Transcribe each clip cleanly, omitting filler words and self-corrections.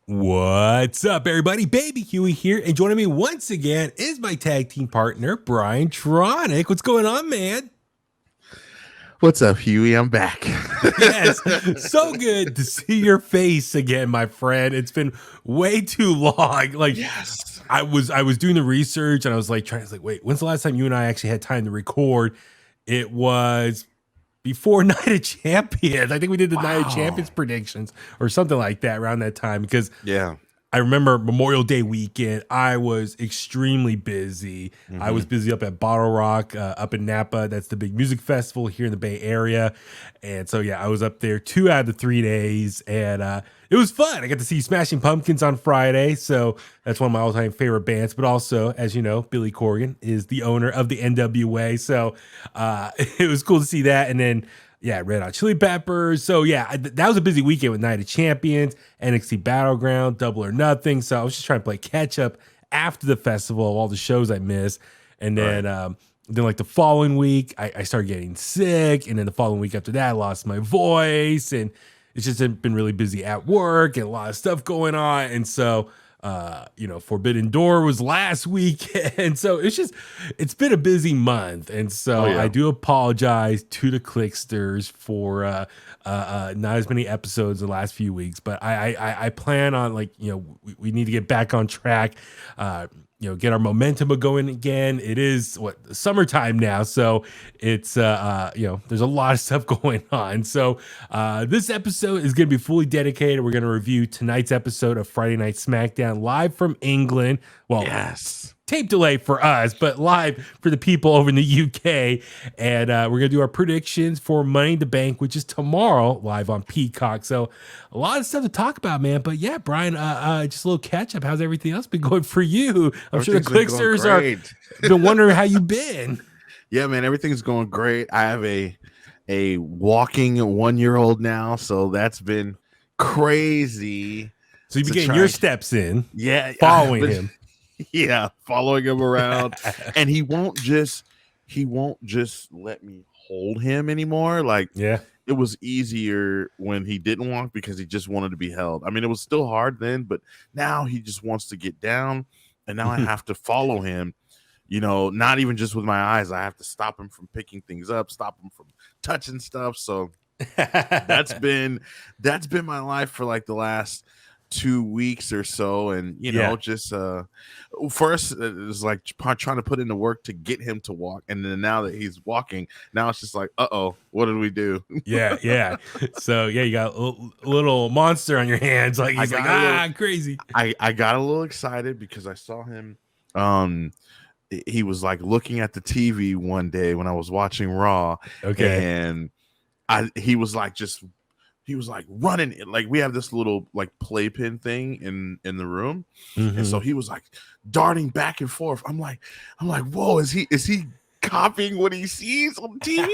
What's up, everybody? Baby Huey here, and joining me once again is my tag team partner, BrianTronic. What's going on, man? What's up, Huey? I'm back. Yes, so good to see your face again, my friend. It's been way too long. Like, Yes. I was doing the research, and I was like wait, when's the last time you and I actually had time to record? It was before Night of Champions. I think we did the Night of Champions predictions or something like that around that time, because Yeah. I remember Memorial Day weekend, I was extremely busy. I was busy up at Bottle Rock, up in Napa. That's the big music festival here in the Bay Area. And so, yeah, I was up there 2 out of the 3 days, and it was fun. I got to see Smashing Pumpkins on Friday. So that's one of my all-time favorite bands. But also, as you know, Billy Corgan is the owner of the NWA. So it was cool to see that. And then, yeah, Red Hot Chili Peppers. So, yeah, that was a busy weekend with Night of Champions, NXT Battleground, Double or Nothing. So I was just trying to play catch up after the festival of all the shows I missed. And then, then like the following week, I started getting sick. And then the following week after that, I lost my voice. And it's just been really busy at work and a lot of stuff going on. And so, Forbidden Door was last week. And so it's been a busy month. And so I do apologize to the Kliqsters for not as many episodes the last few weeks, but I plan on, we need to get back on track, get our momentum going again. It is summertime now. So it's, there's a lot of stuff going on. So this episode is going to be fully dedicated. We're going to review tonight's episode of Friday Night SmackDown live from England. Well, Yes. Tape delay for us, but live for the people over in the UK. And we're going to do our predictions for Money in the Bank, which is tomorrow, live on Peacock. So a lot of stuff to talk about, man. But yeah, Brian, just a little catch up. How's everything else been going for you? I'm sure the Kliqsters are been wondering how you been. Yeah, man, everything's going great. I have a walking 1-year-old now, so that's been crazy. So you've been getting your steps in. Yeah. Following him. Yeah, following him around. And he won't just let me hold him anymore. Like, yeah, it was easier when he didn't walk because he just wanted to be held. I mean, it was still hard then, but now he just wants to get down, and now I have to follow him. Not even just with my eyes. I have to stop him from picking things up, stop him from touching stuff. So that's been my life for like the last 2 weeks or so. And just first it was like trying to put in the work to get him to walk, and then now that he's walking, now it's just like, what did we do? yeah. So yeah, you got a little monster on your hands. Like he's crazy. I got a little excited because I saw him. He was like looking at the TV one day when I was watching Raw. Okay. And he was like running. Like, we have this little like playpen thing in the room. And so he was like darting back and forth. I'm like, whoa, is he copying what he sees on TV?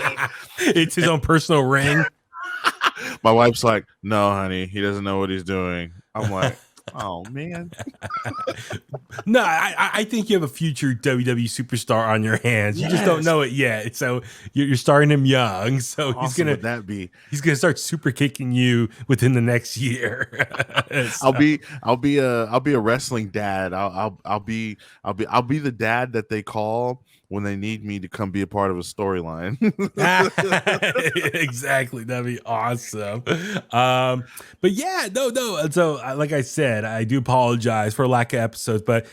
It's his own personal ring. My wife's like, no, honey, he doesn't know what he's doing. I'm like, oh man. No, I think you have a future WWE superstar on your hands. You just don't know it yet. So you're starting him young. So awesome would that be? He's gonna start super kicking you within the next year. So. I'll be a wrestling dad. I'll be the dad that they call when they need me to come be a part of a storyline. Exactly. That'd be awesome. But yeah, no. So like I said, I do apologize for lack of episodes, but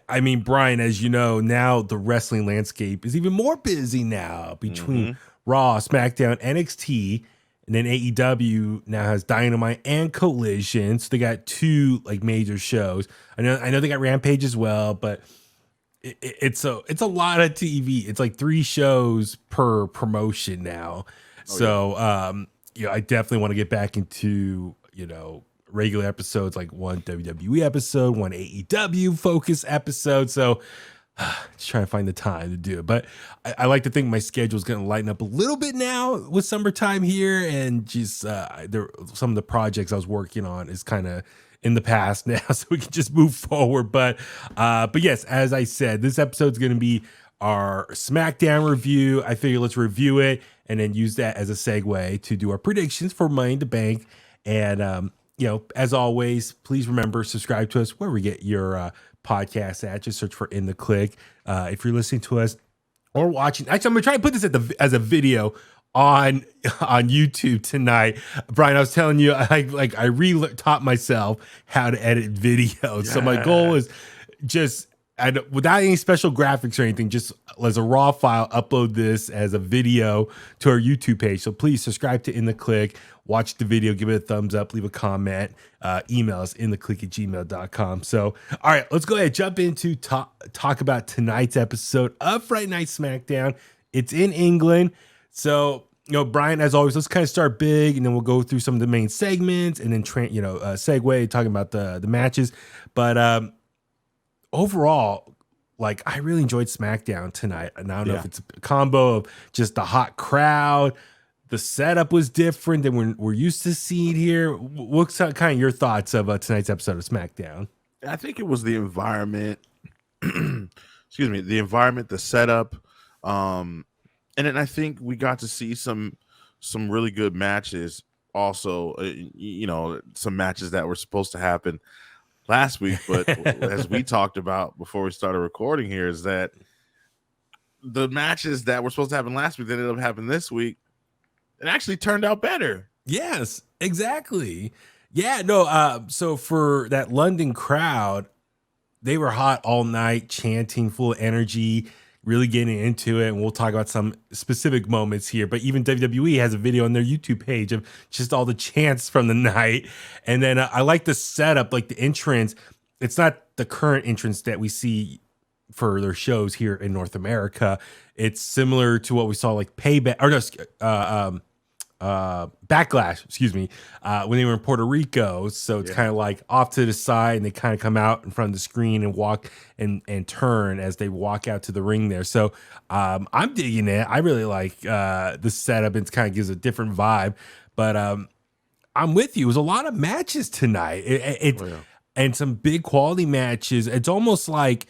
I mean, Brian, as you know, now the wrestling landscape is even more busy now between Raw, SmackDown, NXT, and then AEW now has Dynamite and Collision. So they got 2 like major shows. I know they got Rampage as well, but it's a lot of TV. It's like 3 shows per promotion now. I definitely want to get back into, regular episodes, like one WWE episode, one AEW focus episode. So just trying to find the time to do it. But I like to think my schedule is going to lighten up a little bit now with summertime here. And just some of the projects I was working on is kind of in the past now, so we can just move forward. But yes, as I said, this episode is going to be our SmackDown review. I figure let's review it and then use that as a segue to do our predictions for Money in the Bank. And as always, please remember, subscribe to us where we get your podcast at. Just search for In The Kliq. If you're listening to us or watching, actually, I'm gonna try to put this as a video on YouTube tonight. Brian, I was telling you, I taught myself how to edit videos. So my goal is just without any special graphics or anything, just as a raw file, upload this as a video to our YouTube page. So please subscribe to In The Kliq, watch the video, give it a thumbs up, leave a comment, email us inthekliq@gmail.com. So, all right, let's go ahead, jump into talk about tonight's episode of Friday Night SmackDown. It's in England. So, Brian, as always, let's kind of start big, and then we'll go through some of the main segments, and then segue talking about the matches. But overall, I really enjoyed SmackDown tonight. And I don't know if it's a combo of just the hot crowd, the setup was different than we're used to seeing here. What's kind of your thoughts of tonight's episode of SmackDown? I think it was the environment. Excuse me, the environment, the setup. And then I think we got to see some really good matches. Also, some matches that were supposed to happen last week, but as we talked about before we started recording here, is that the matches that were supposed to happen last week that ended up happening this week, it actually turned out better. Yes, exactly. Yeah, no. So for that London crowd, they were hot all night, chanting, full of energy, really getting into it. And we'll talk about some specific moments here. But even WWE has a video on their YouTube page of just all the chants from the night. And then I like the setup, like the entrance. It's not the current entrance that we see for their shows here in North America. It's similar to what we saw Backlash, excuse me, when they were in Puerto Rico. So it's kind of like off to the side, and they kind of come out in front of the screen and walk and turn as they walk out to the ring there. So I'm digging it. I really like the setup. It kind of gives a different vibe. But I'm with you. It was a lot of matches tonight. And some big quality matches. It's almost like,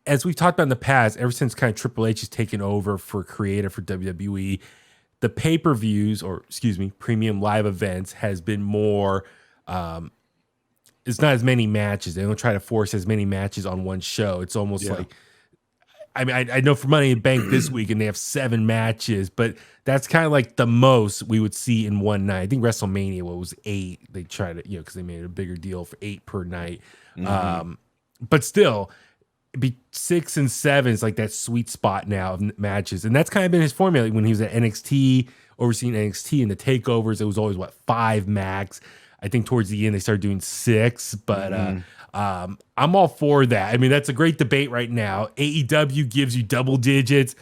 as we've talked about in the past, ever since kind of Triple H has taken over for creative for WWE, the pay-per-views, or excuse me, premium live events has been more, it's not as many matches. They don't try to force as many matches on one show. It's almost like, I mean, I know for Money in the Bank this week, and they have 7 matches, but that's kind of like the most we would see in one night. I think WrestleMania was 8. They tried to, because they made a bigger deal for 8 per night. But still, be 6 and 7 is like that sweet spot now of matches, and that's kind of been his formula. When he was at NXT, overseeing NXT and the takeovers, it was always 5 max. I think towards the end they started doing 6, but I'm all for that. I mean, that's a great debate right now. AEW gives you double digits,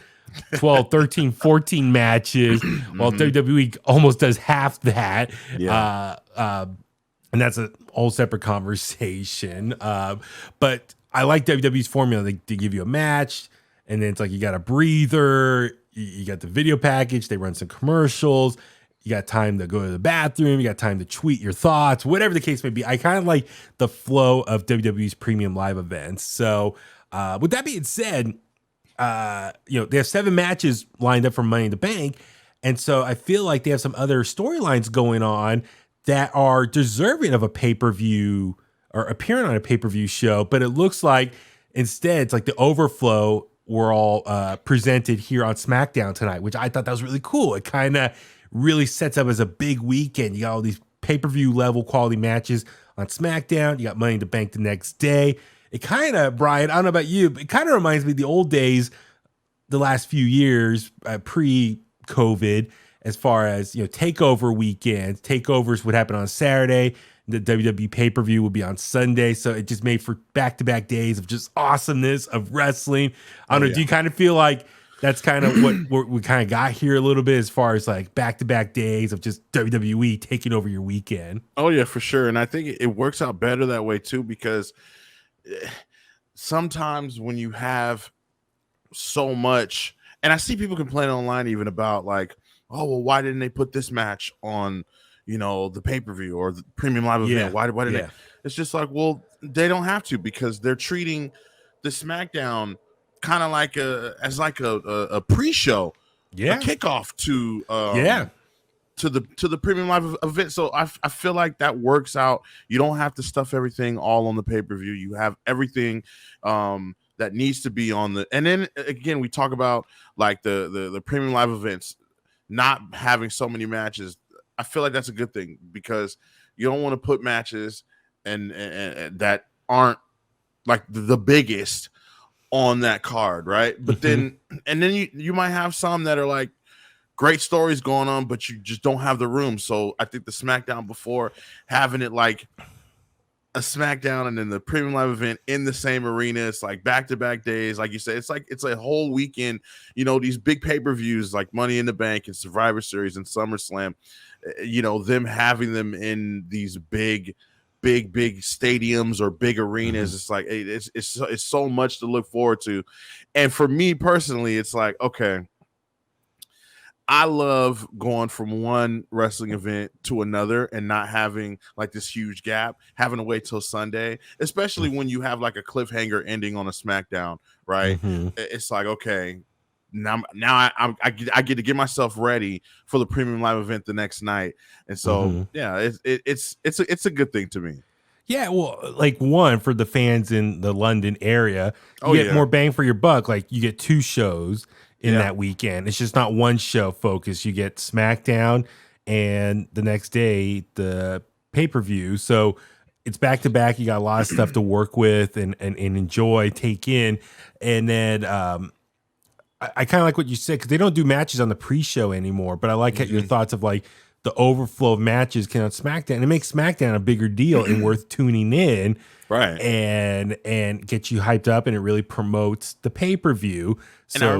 12, 13, 14 matches, while WWE almost does half that. And that's a whole separate conversation. But I like WWE's formula. They give you a match, and then it's like you got a breather, you got the video package, they run some commercials, you got time to go to the bathroom, you got time to tweet your thoughts, whatever the case may be. I kind of like the flow of WWE's premium live events. So with that being said, they have 7 matches lined up for Money in the Bank, and so I feel like they have some other storylines going on that are deserving of a pay-per-view or appearing on a pay-per-view show, but it looks like instead it's like the overflow were all presented here on SmackDown tonight, which I thought that was really cool. It kind of really sets up as a big weekend. You got all these pay-per-view level quality matches on SmackDown. You got Money in the Bank the next day. It kind of, Brian, I don't know about you, but it kind of reminds me of the old days, the last few years, pre-COVID, as far as, takeover weekends. Takeovers would happen on Saturday. The WWE pay-per-view would be on Sunday. So it just made for back-to-back days of just awesomeness of wrestling. I don't know. Do you kind of feel like that's kind of what we kind of got here a little bit, as far as like back-to-back days of just WWE taking over your weekend? Oh, yeah, for sure. And I think it works out better that way, too, because sometimes when you have so much, and I see people complain online even about like, oh, well, why didn't they put this match on, the pay-per-view or the premium live event? Why didn't they? It's just like, well, they don't have to, because they're treating the SmackDown kind of like a pre-show, a kickoff to to the premium live event. So I feel like that works out. You don't have to stuff everything all on the pay-per-view. You have everything that needs to be on the, and then again, we talk about like the premium live events not having so many matches. I feel like that's a good thing because you don't want to put matches and that aren't like the biggest on that card, right? But then you might have some that are like great stories going on, but you just don't have the room. So I think the SmackDown before, having it like a SmackDown and then the premium live event in the same arena, it's like back-to-back days, like you said, it's a whole weekend. You know, these big pay-per-views like Money in the Bank and Survivor Series and SummerSlam, you know, them having them in these big stadiums or big arenas. It's like it's so much to look forward to. And for me personally, it's like, okay, I love going from one wrestling event to another and not having like this huge gap, having to wait till Sunday, especially when you have like a cliffhanger ending on a SmackDown, right? It's like, okay, now I get to get myself ready for the premium live event the next night. And so, yeah, it's a good thing to me. Yeah, well, like one for the fans in the London area, you get more bang for your buck. Like you get 2 shows in that weekend. It's just not one show focus. You get SmackDown and the next day the pay-per-view. So it's back to back. You got a lot of stuff to work with and enjoy, take in. And then I kind of like what you said, because they don't do matches on the pre-show anymore. But I like your thoughts of like the overflow of matches can on SmackDown. And it makes SmackDown a bigger deal and worth tuning in. Right. And get you hyped up, and it really promotes the pay-per-view. And I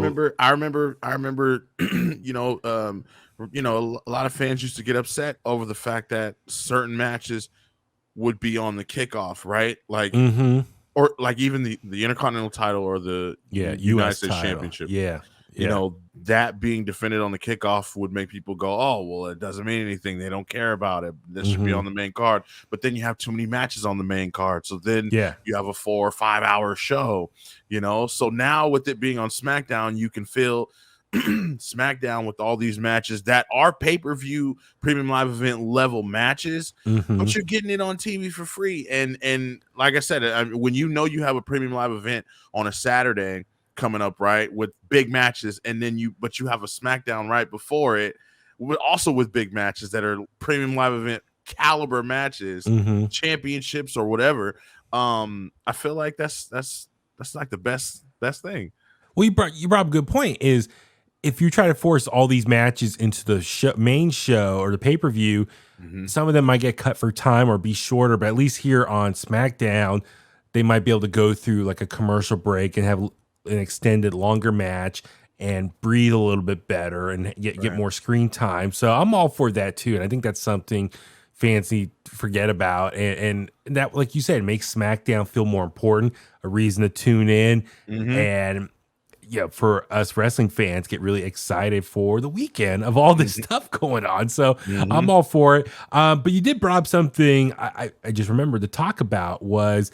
remember, you know, a lot of fans used to get upset over the fact that certain matches would be on the kickoff, right? Like, or like even the Intercontinental title or the United States Championship. Yeah. You know, that being defended on the kickoff would make people go, oh, well, it doesn't mean anything. They don't care about it. This should be on the main card. But then you have too many matches on the main card. So then you have a 4 or 5 hour show, you know? So now with it being on SmackDown, you can fill SmackDown with all these matches that are pay-per-view premium live event level matches, but you're getting it on TV for free. And like I said, when you know you have a premium live event on a Saturday coming up, right, with big matches, and then you have a SmackDown right before it, also with big matches that are premium live event caliber matches, championships or whatever. I feel like that's like the best thing. Well, you brought up a good point. Is if you try to force all these matches into the main show or the pay-per-view, some of them might get cut for time or be shorter. But at least here on SmackDown, they might be able to go through like a commercial break and have an extended longer match and breathe a little bit better and get more screen time. So I'm all for that too. And I think that's something fans need to forget about. And that, like you said, makes SmackDown feel more important, a reason to tune in. And for us wrestling fans, get really excited for the weekend of all this stuff going on. So I'm all for it. But you did bring up something I just remembered to talk about was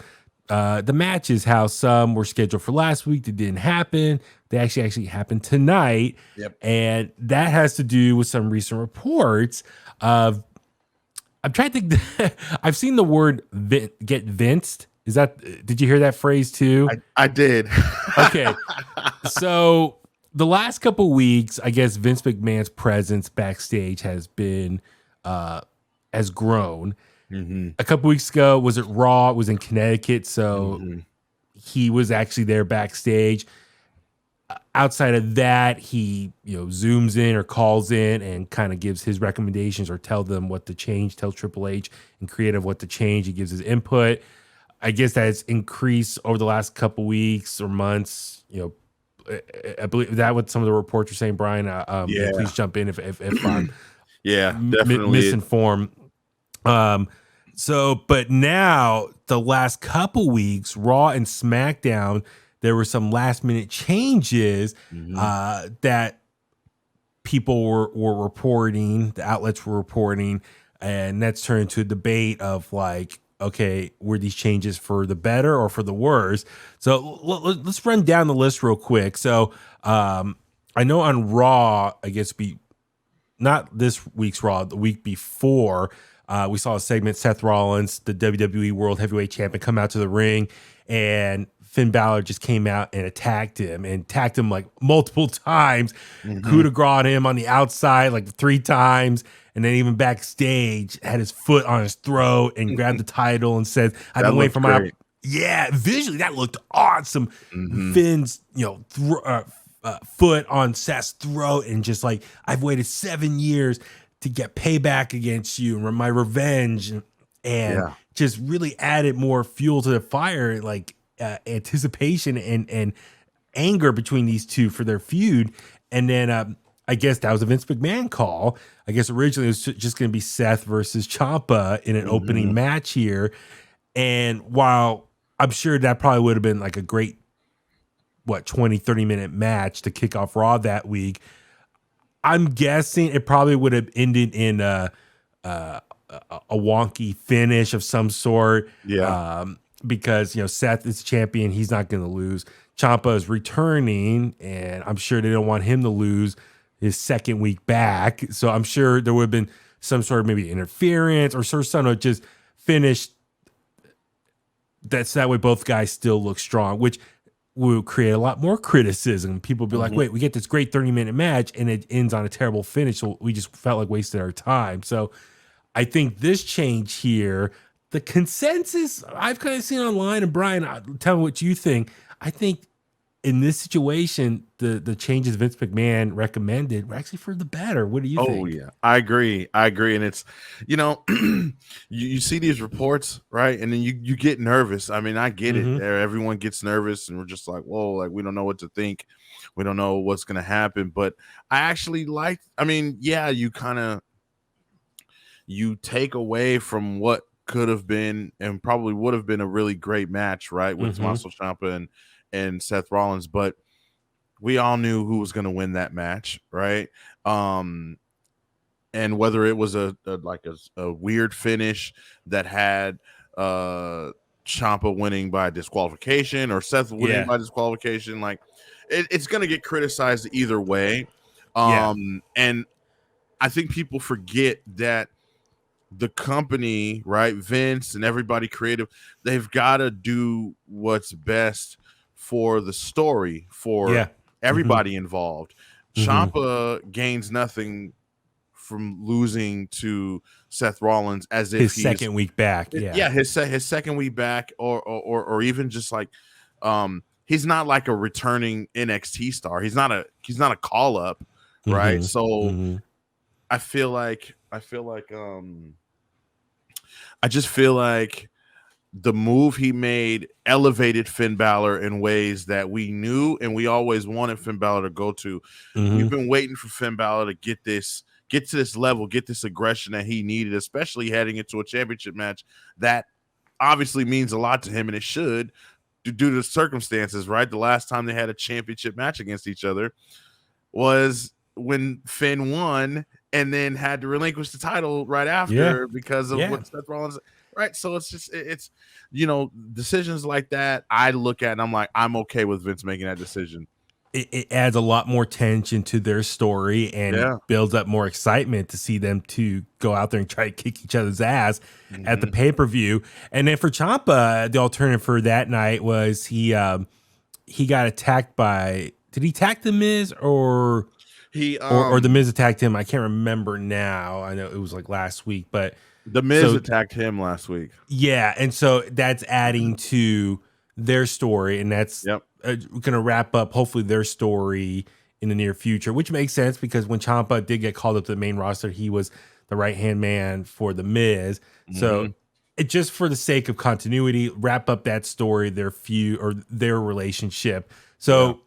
the matches, how some were scheduled for last week that didn't happen. They actually happened tonight. And that has to do with some recent reports of, I'm trying to think, I've seen the word get vinced. Did you hear that phrase too? I did. Okay. So the last couple weeks, I guess Vince McMahon's presence backstage has grown. A couple weeks ago, was it Raw? It was in Connecticut, so he was actually there backstage. Outside of that, he zooms in or calls in and kind of gives his recommendations or tell them what to change. Tells Triple H and Creative what to change. He gives his input. I guess that has increased over the last couple weeks or months. I believe that what some of the reports are saying. Brian, please jump in if I'm definitely misinformed. But now the last couple weeks, Raw and SmackDown, there were some last minute changes that people were reporting, the outlets were reporting, and that's turned into a debate of like, okay, were these changes for the better or for the worse? So let's run down the list real quick. So I know on Raw, I guess not this week's Raw, the week before, we saw a segment, Seth Rollins, the WWE World Heavyweight Champion, come out to the ring, and Finn Balor just came out and attacked him like multiple times, coup de grace him on the outside like 3 times, and then even backstage had his foot on his throat and grabbed the title and said, "I've been waiting for my." Yeah, visually that looked awesome. Finn's, foot on Seth's throat, and just like, I've waited 7 years to get payback against you and my revenge, and just really added more fuel to the fire, like anticipation and anger between these two for their feud. And then I guess that was a Vince McMahon call. I guess originally it was just going to be Seth versus Ciampa in an opening match here. And while I'm sure that probably would have been like a great 20-30 minute match to kick off Raw that week, I'm guessing it probably would have ended in a wonky finish of some sort. Because Seth is champion, he's not going to lose. Ciampa is returning, and I'm sure they don't want him to lose his second week back. So I'm sure there would have been some sort of maybe interference or something to just finish. That way both guys still look strong, which will create a lot more criticism. People will be like, wait, we get this great 30-minute match and it ends on a terrible finish. So we just felt like wasted our time. So I think this change here, the consensus I've kind of seen online, and Brian, tell me what you think. I think in this situation, the changes Vince McMahon recommended were actually for the better. What do you think? Oh, yeah, I agree. And it's, you see these reports, right? And then you get nervous. I mean, I get it. Everyone gets nervous, and we're just like, whoa, like we don't know what to think. We don't know what's going to happen. But I actually you take away from what could have been and probably would have been a really great match, right, with Tommaso Ciampa and Seth Rollins, but we all knew who was going to win that match, right? And whether it was a weird finish that had Ciampa winning by disqualification or Seth winning by disqualification, like it's going to get criticized either way. And I think people forget that the company, right, Vince and everybody creative, they've got to do what's best for the story, for everybody involved. Ciampa gains nothing from losing to Seth Rollins as if his second week back. His second week back, or even just like he's not like a returning NXT star. He's not a call up, right? So I just feel like the move he made elevated Finn Balor in ways that we knew and we always wanted Finn Balor to go to. We've been waiting for Finn Balor to get to this level, get this aggression that he needed, especially heading into a championship match that obviously means a lot to him, and it should, due to the circumstances, right? The last time they had a championship match against each other was when Finn won and then had to relinquish the title right after because of what Seth Rollins, right? So it's decisions like that I look at and I'm like, I'm okay with Vince making that decision. It adds a lot more tension to their story and builds up more excitement to see them to go out there and try to kick each other's ass at the pay-per-view. And then for Ciampa, the alternative for that night was he got attacked by, did he attack The Miz or The Miz attacked him? I can't remember now. I know it was like last week, but The Miz attacked him last week. Yeah, and so that's adding to their story, and that's going to wrap up hopefully their story in the near future, which makes sense because when Ciampa did get called up to the main roster, he was the right-hand man for The Miz. So it just for the sake of continuity, wrap up that story, their feud or their relationship. So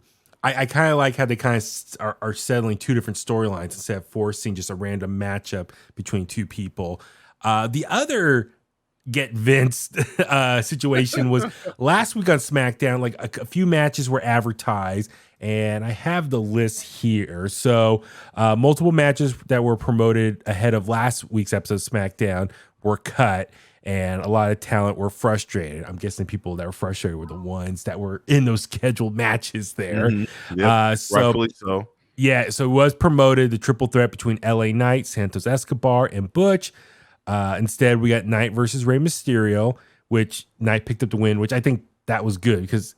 I kind of like how they kind of are settling two different storylines instead of forcing just a random matchup between two people. The other get Vince situation was last week on SmackDown. Like a few matches were advertised, and I have the list here. So multiple matches that were promoted ahead of last week's episode of SmackDown were cut, and a lot of talent were frustrated. I'm guessing people that were frustrated were the ones that were in those scheduled matches there. Rightfully so. Yeah, so it was promoted the triple threat between LA Knight, Santos Escobar, and Butch. Instead, we got Knight versus Rey Mysterio, which Knight picked up the win, which I think that was good because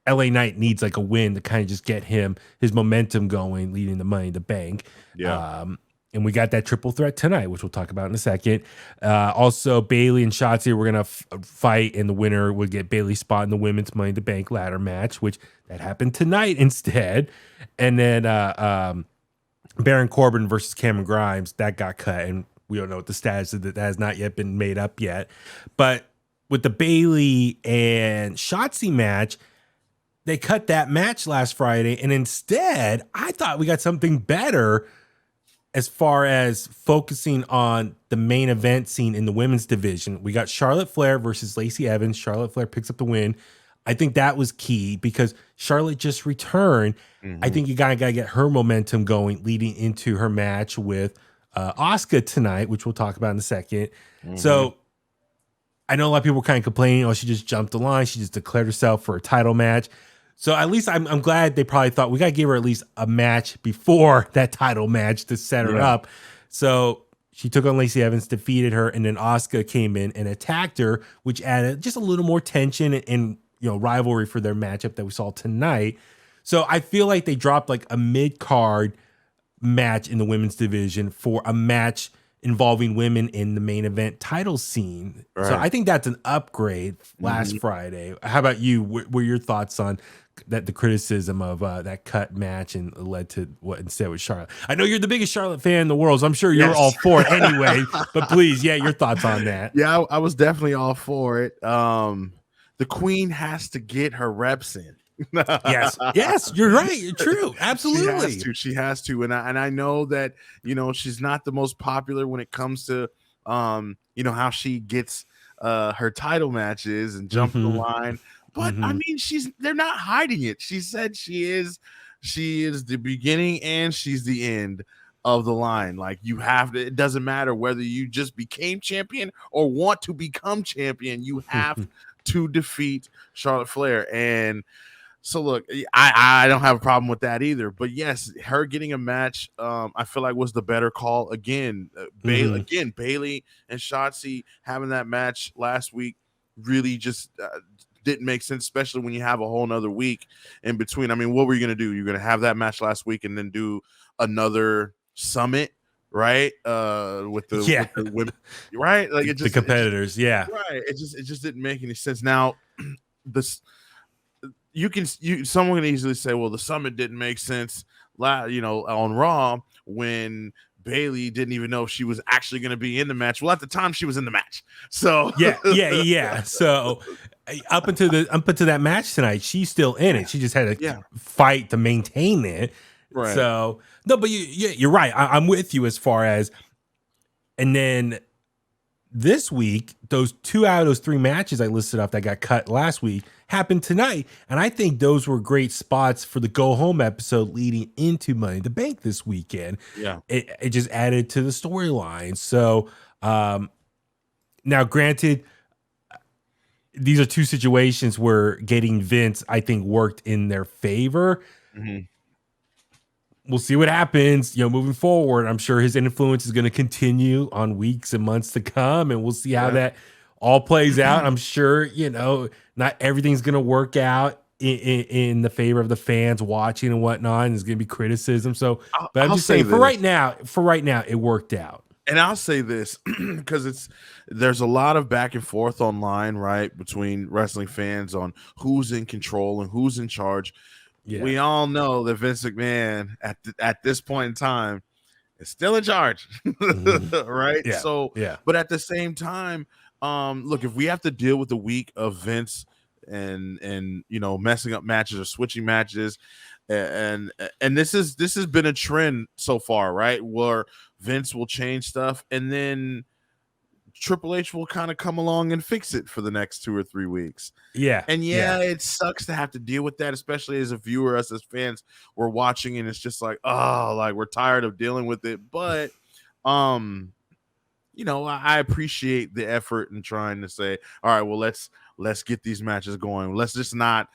LA Knight needs like a win to kind of just get his momentum going, leading the Money in the Bank. Yeah. And we got that triple threat tonight, which we'll talk about in a second. Also, Bayley and Shotzi were going to fight, and the winner would get Bayley's spot in the women's Money in the Bank ladder match, which that happened tonight instead. And then Baron Corbin versus Cameron Grimes, that got cut, and we don't know what the status of that has not yet been made up yet. But with the Bayley and Shotzi match, they cut that match last Friday, and instead, I thought we got something better as far as focusing on the main event scene in the women's division. We got Charlotte Flair versus Lacey Evans. Charlotte Flair picks up the win. I think that was key because Charlotte just returned. I think you gotta get her momentum going leading into her match with Asuka tonight, which we'll talk about in a second. So I know a lot of people were kind of complaining, oh, she just jumped the line. She just declared herself for a title match. So at least I'm glad they probably thought we got to give her at least a match before that title match to set her up. So she took on Lacey Evans, defeated her, and then Asuka came in and attacked her, which added just a little more tension and rivalry for their matchup that we saw tonight. So I feel like they dropped like a mid-card match in the women's division for a match involving women in the main event title scene. Right. So I think that's an upgrade last Friday. How about you? What were your thoughts on that, the criticism of that cut match and led to what instead was Charlotte? I know you're the biggest Charlotte fan in the world, so I'm sure you're all for it anyway, but please, your thoughts on that. Yeah, I was definitely all for it. The queen has to get her reps in. yes, you're right. You're true. Absolutely. She has to. And I know that, she's not the most popular when it comes to, how she gets her title matches and jump the line. But I mean, they're not hiding it. She said she is the beginning and she's the end of the line. Like, you have to, it doesn't matter whether you just became champion or want to become champion. You have to defeat Charlotte Flair. And so look, I don't have a problem with that either. But yes, her getting a match, I feel like was the better call. Again, Bayley and Shotzi having that match last week really just didn't make sense, especially when you have a whole nother week in between. I mean, what were you going to do? You're going to have that match last week and then do another Summit, right? With the women, right? Like the competitors, right. It just didn't make any sense. Now, someone can easily say, well, the Summit didn't make sense, on Raw when Bayley didn't even know if she was actually going to be in the match. Well, at the time she was in the match. So yeah. So up until that match tonight, she's still in it. She just had to fight to maintain it. Right. So no, but you're right. I'm with you as far as, and then this week, those 2 out of those 3 matches I listed off that got cut last week happened tonight. And I think those were great spots for the go home episode leading into Money in the Bank this weekend. Yeah. It just added to the storyline. So now granted, these are 2 situations where getting Vince, I think, worked in their favor. We'll see what happens, moving forward. I'm sure his influence is going to continue on weeks and months to come, and we'll see how that all plays out. I'm sure, not everything's going to work out in the favor of the fans watching and whatnot, and there's going to be criticism. So, but I'm just saying, for right now, it worked out. And I'll say this because there's a lot of back and forth online, right, between wrestling fans on who's in control and who's in charge. Yeah. We all know that Vince McMahon at this point in time is still in charge, right? Yeah. So, but at the same time, look, if we have to deal with the week of Vince and messing up matches or switching matches, and this has been a trend so far, right? Where Vince will change stuff and then Triple H will kind of come along and fix it for the next 2 or 3 weeks. Yeah. And it sucks to have to deal with that, especially as a viewer, us as fans, we're watching and it's just like, we're tired of dealing with it. But, I appreciate the effort in trying to say, all right, well, let's get these matches going. Let's just not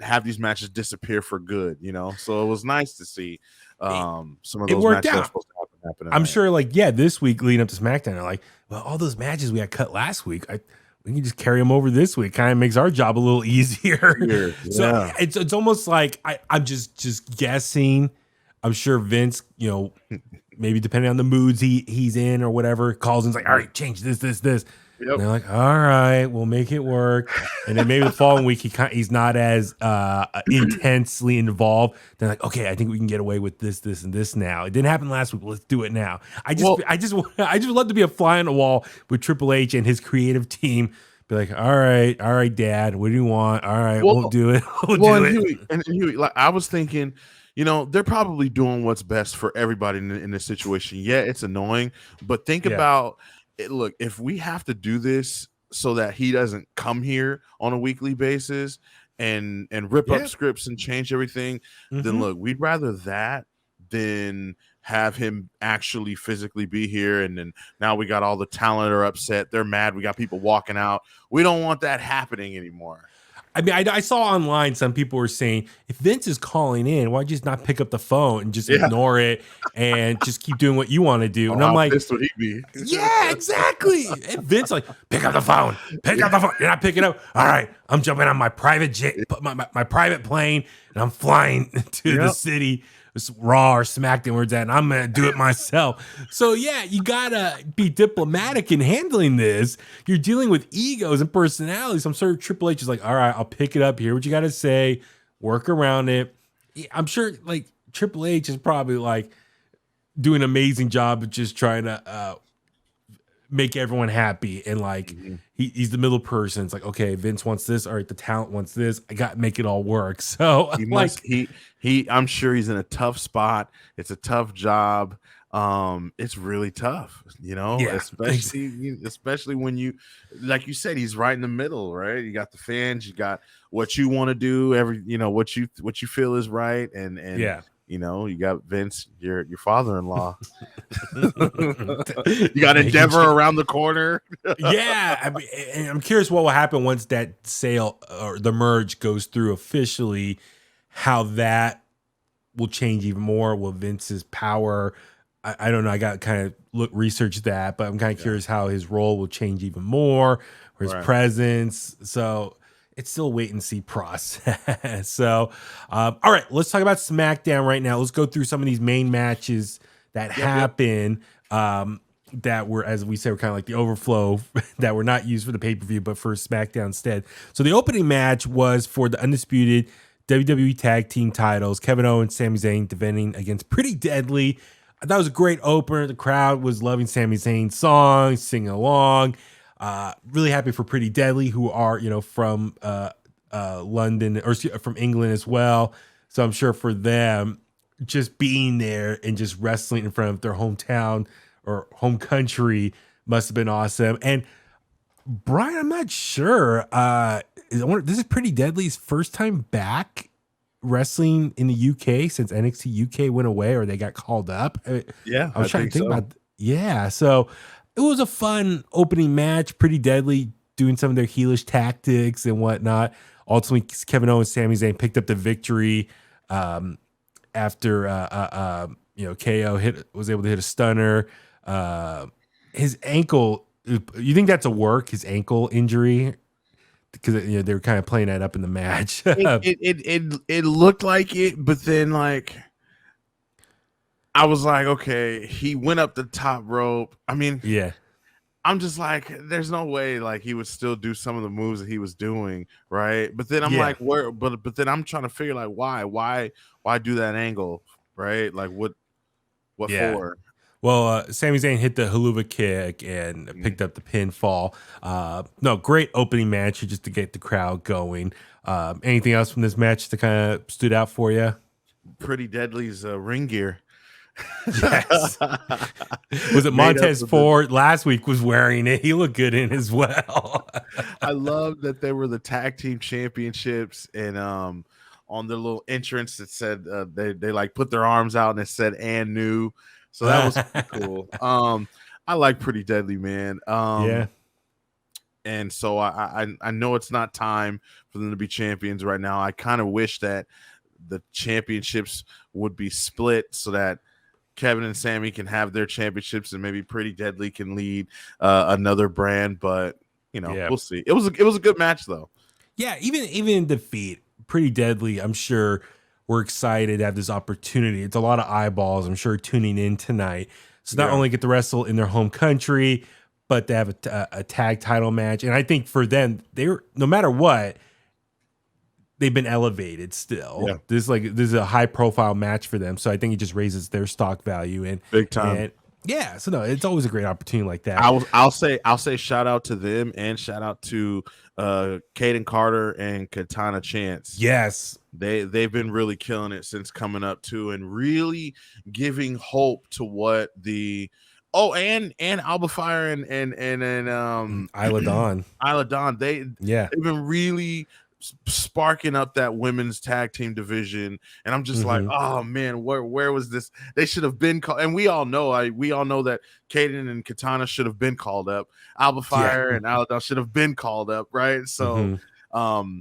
have these matches disappear for good, So it was nice to see some of It those worked matches that were out. supposed to happen I'm tonight. sure, like, yeah, this week leading up to SmackDown, they're like, well, all those matches we had cut last week, we can just carry them over this week. Kind of makes our job a little easier. Weird, So yeah. it's almost like I'm just guessing. I'm sure Vince, maybe depending on the moods he's in or whatever, calls and is like, all right, change this. Yep. And they're like, all right, we'll make it work. And then maybe the following week he's not as intensely involved. They're like, okay, I think we can get away with this, and this now. It didn't happen last week. But let's do it now. I just love to be a fly on the wall with Triple H and his creative team. Be like, all right, Dad, what do you want? All right, we'll do it. Huey, like I was thinking, they're probably doing what's best for everybody in this situation. Yeah, it's annoying, but think about it. Look, if we have to do this so that he doesn't come here on a weekly basis and rip up scripts and change everything, then look, we'd rather that than have him actually physically be here. And then now we got all the talent are upset. They're mad. We got people walking out. We don't want that happening anymore. I mean, I saw online some people were saying, if Vince is calling in, why just not pick up the phone and just ignore it and just keep doing what you want to do? And I'm like, pissed would he be? Yeah, exactly. And Vince like, pick up the phone. Pick up the phone. You're not picking up. All right, I'm jumping on my private jet, my private plane, and I'm flying to the city. Raw or SmackDown where it's at, and I'm gonna do it myself. So yeah, you gotta be diplomatic in handling this. You're dealing with egos and personalities. I'm sure Triple H is like, all right, I'll pick it up here. What you gotta say, work around it. I'm sure like Triple H is probably like doing an amazing job of just trying to make everyone happy, and like he's the middle person. It's like, okay, Vince wants this, all right, the talent wants this, I got to make it all work. So I'm sure he's in a tough spot. It's a tough job. It's really tough, especially when you, like you said, he's right in the middle, right? You got the fans, you got what you want to do, what you feel is right, and you got Vince, your father-in-law. You got Endeavor around the corner. I mean, and I'm curious what will happen once that sale or the merge goes through officially, how that will change even more. Will Vince's power, I don't know, I got kind of research that, but I'm kind of curious how his role will change even more, or his presence. So it's still a wait and see process. So, all right, let's talk about SmackDown right now. Let's go through some of these main matches that happen. That were, as we said, were kind of like the overflow that were not used for the pay-per-view, but for SmackDown instead. So the opening match was for the undisputed WWE Tag Team titles. Kevin Owens, Sami Zayn defending against Pretty Deadly. I thought it was a great opener. The crowd was loving Sami Zayn's song, singing along. Really happy for Pretty Deadly, who are, from London or from England as well. So I'm sure for them, just being there and just wrestling in front of their hometown or home country must have been awesome. And Brian, I'm not sure. This is Pretty Deadly's first time back wrestling in the UK since NXT UK went away or they got called up. I was trying to think about. Yeah, so it was a fun opening match. Pretty Deadly doing some of their heelish tactics and whatnot. Ultimately, Kevin Owens, Sami Zayn picked up the victory after KO was able to hit a stunner. His ankle. You think that's a work? His ankle injury, because they were kind of playing that up in the match. It looked like it, but then like I was like, okay, he went up the top rope. I mean, I'm just like, there's no way like he would still do some of the moves that he was doing, right? But then I'm like, where? But then I'm trying to figure like why do that angle, right? Like what for? Well, Sami Zayn hit the haluva kick and picked up the pinfall. No, great opening match just to get the crowd going. Anything else from this match that kind of stood out for you? Pretty Deadly's ring gear. Yes. Was it Montez Ford last week was wearing it? He looked good in as well. I love that they were the tag team championships, and on their little entrance it said they like put their arms out and it said "and new." So that was cool. I like Pretty Deadly, man. And so I know it's not time for them to be champions right now. I kind of wish that the championships would be split so that Kevin and Sammy can have their championships, and maybe Pretty Deadly can lead another brand. But we'll see. It was a good match though. Yeah, even in defeat, Pretty Deadly, I'm sure we're excited to have this opportunity. It's a lot of eyeballs, I'm sure, tuning in tonight. So not only get to wrestle in their home country, but they have a tag title match. And I think for them, they're, no matter what, they've been elevated still. Yeah. This is a high profile match for them. So I think it just raises their stock value and big time. And yeah, so no, it's always a great opportunity like that. I'll say shout out to them and shout out to Kaden Carter and Katana Chance. Yes. They've been really killing it since coming up too, and really giving hope to what the and Alba Fire and Isla Dawn. They've been really sparking up that women's tag team division, and I'm just like, oh man, where was this? They should have been called, and we all know that Kaden and Katana should have been called up. Alba Fire and Isla Dawn should have been called up, right? So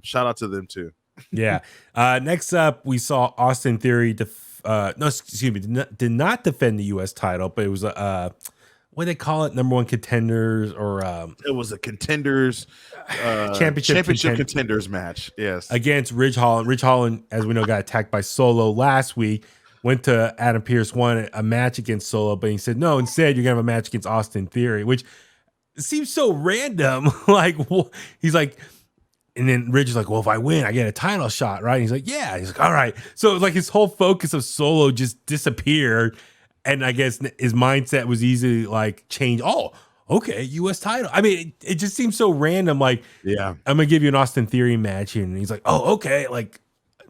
shout out to them too. Yeah. Next up, we saw Austin Theory did not defend the U.S. title, but it was what do they call it? Number one contenders, or it was a contenders championship contenders match. Yes, against Ridge Holland. Ridge Holland, as we know, got attacked by Solo last week. Went to Adam Pearce, won a match against Solo, but he said no. Instead, you're gonna have a match against Austin Theory, which seems so random. Like he's like. And then Ridge is like, well, if I win, I get a title shot, right? And he's like, yeah. He's like, all right. So like his whole focus of Solo just disappeared. And I guess his mindset was easily like changed. Oh, okay, U.S. title. I mean, it just seems so random. Like, yeah, I'm going to give you an Austin Theory match here. And he's like, oh, okay. Like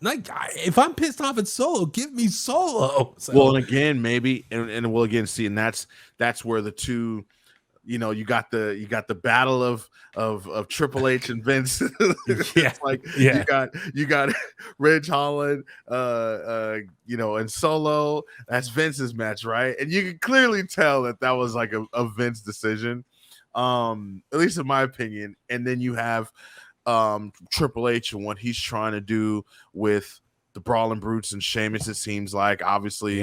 if I'm pissed off at Solo, give me Solo. So, well, and again, maybe, and we'll again see, and that's where the two, you got the battle of Triple H and Vince. You got Ridge Holland, and Solo. That's Vince's match, right? And you can clearly tell that was like a Vince decision, at least in my opinion. And then you have Triple H and what he's trying to do with the Brawling Brutes and Sheamus. It seems like obviously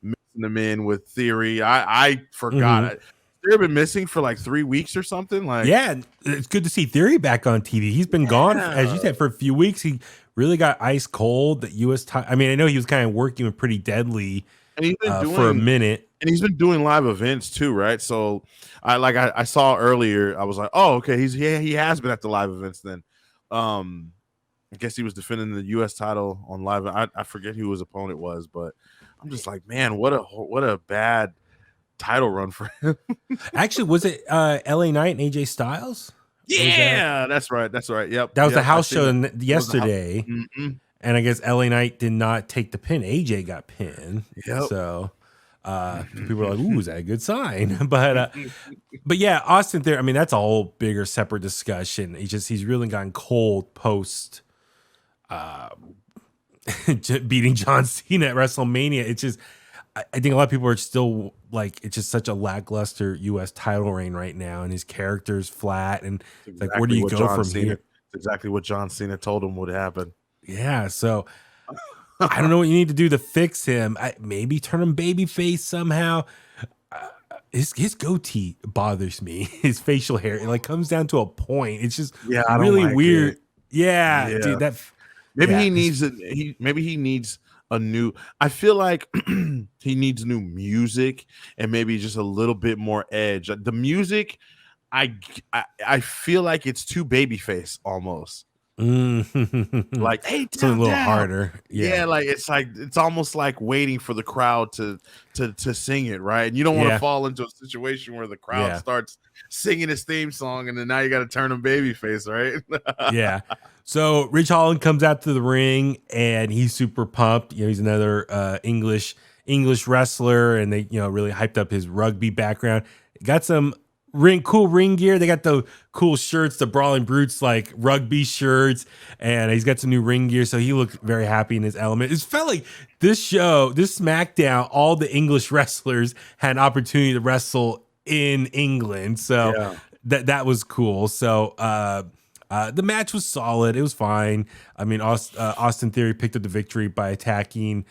mixing them in with Theory. I forgot it. They've been missing for like 3 weeks or something. Like, yeah, it's good to see Theory back on TV. He's been gone, as you said, for a few weeks. He really got ice cold. The U.S. I mean, I know he was kind of working with Pretty Deadly and he's been for a minute, and he's been doing live events too, right? So I saw earlier, I was like, oh, okay, he has been at the live events then. I guess he was defending the U.S. title on live. I forget who his opponent was, but I'm just like, man, what a bad title run for him. Actually, was it LA Knight and AJ Styles? Yeah, that's right. Yep. That was the house show yesterday. And I guess LA Knight did not take the pin. AJ got pinned. Yep. So people were like, ooh, is that a good sign? But yeah, Austin Theory, I mean, that's a whole bigger separate discussion. He's really gotten cold post beating John Cena at WrestleMania. It's just, I think a lot of people are still like, it's just such a lackluster U.S. title reign right now, and his character's flat, and it's like, where do you go from here? It's exactly what John Cena told him would happen. Yeah, so I don't know what you need to do to fix him. Maybe turn him babyface somehow. His goatee bothers me. His facial hair, it like comes down to a point. It's just really weird. Yeah, dude. He needs a new. I feel like he needs new music and maybe just a little bit more edge. The music, I feel like it's too babyface almost. Like, hey, it's a little harder. Yeah, like it's almost like waiting for the crowd to sing it, right? And you don't want to fall into a situation where the crowd starts singing his theme song, and then now you got to turn him babyface, right? Yeah. So Ridge Holland comes out to the ring, and he's super pumped. He's another English wrestler, and they really hyped up his rugby background. Got some cool ring gear. They got the cool shirts, the Brawling Brutes like rugby shirts, and he's got some new ring gear. So he looked very happy in his element. It felt like this SmackDown, all the English wrestlers had an opportunity to wrestle in England. So that was cool. So the match was solid. It was fine. I mean, Austin Theory picked up the victory by attacking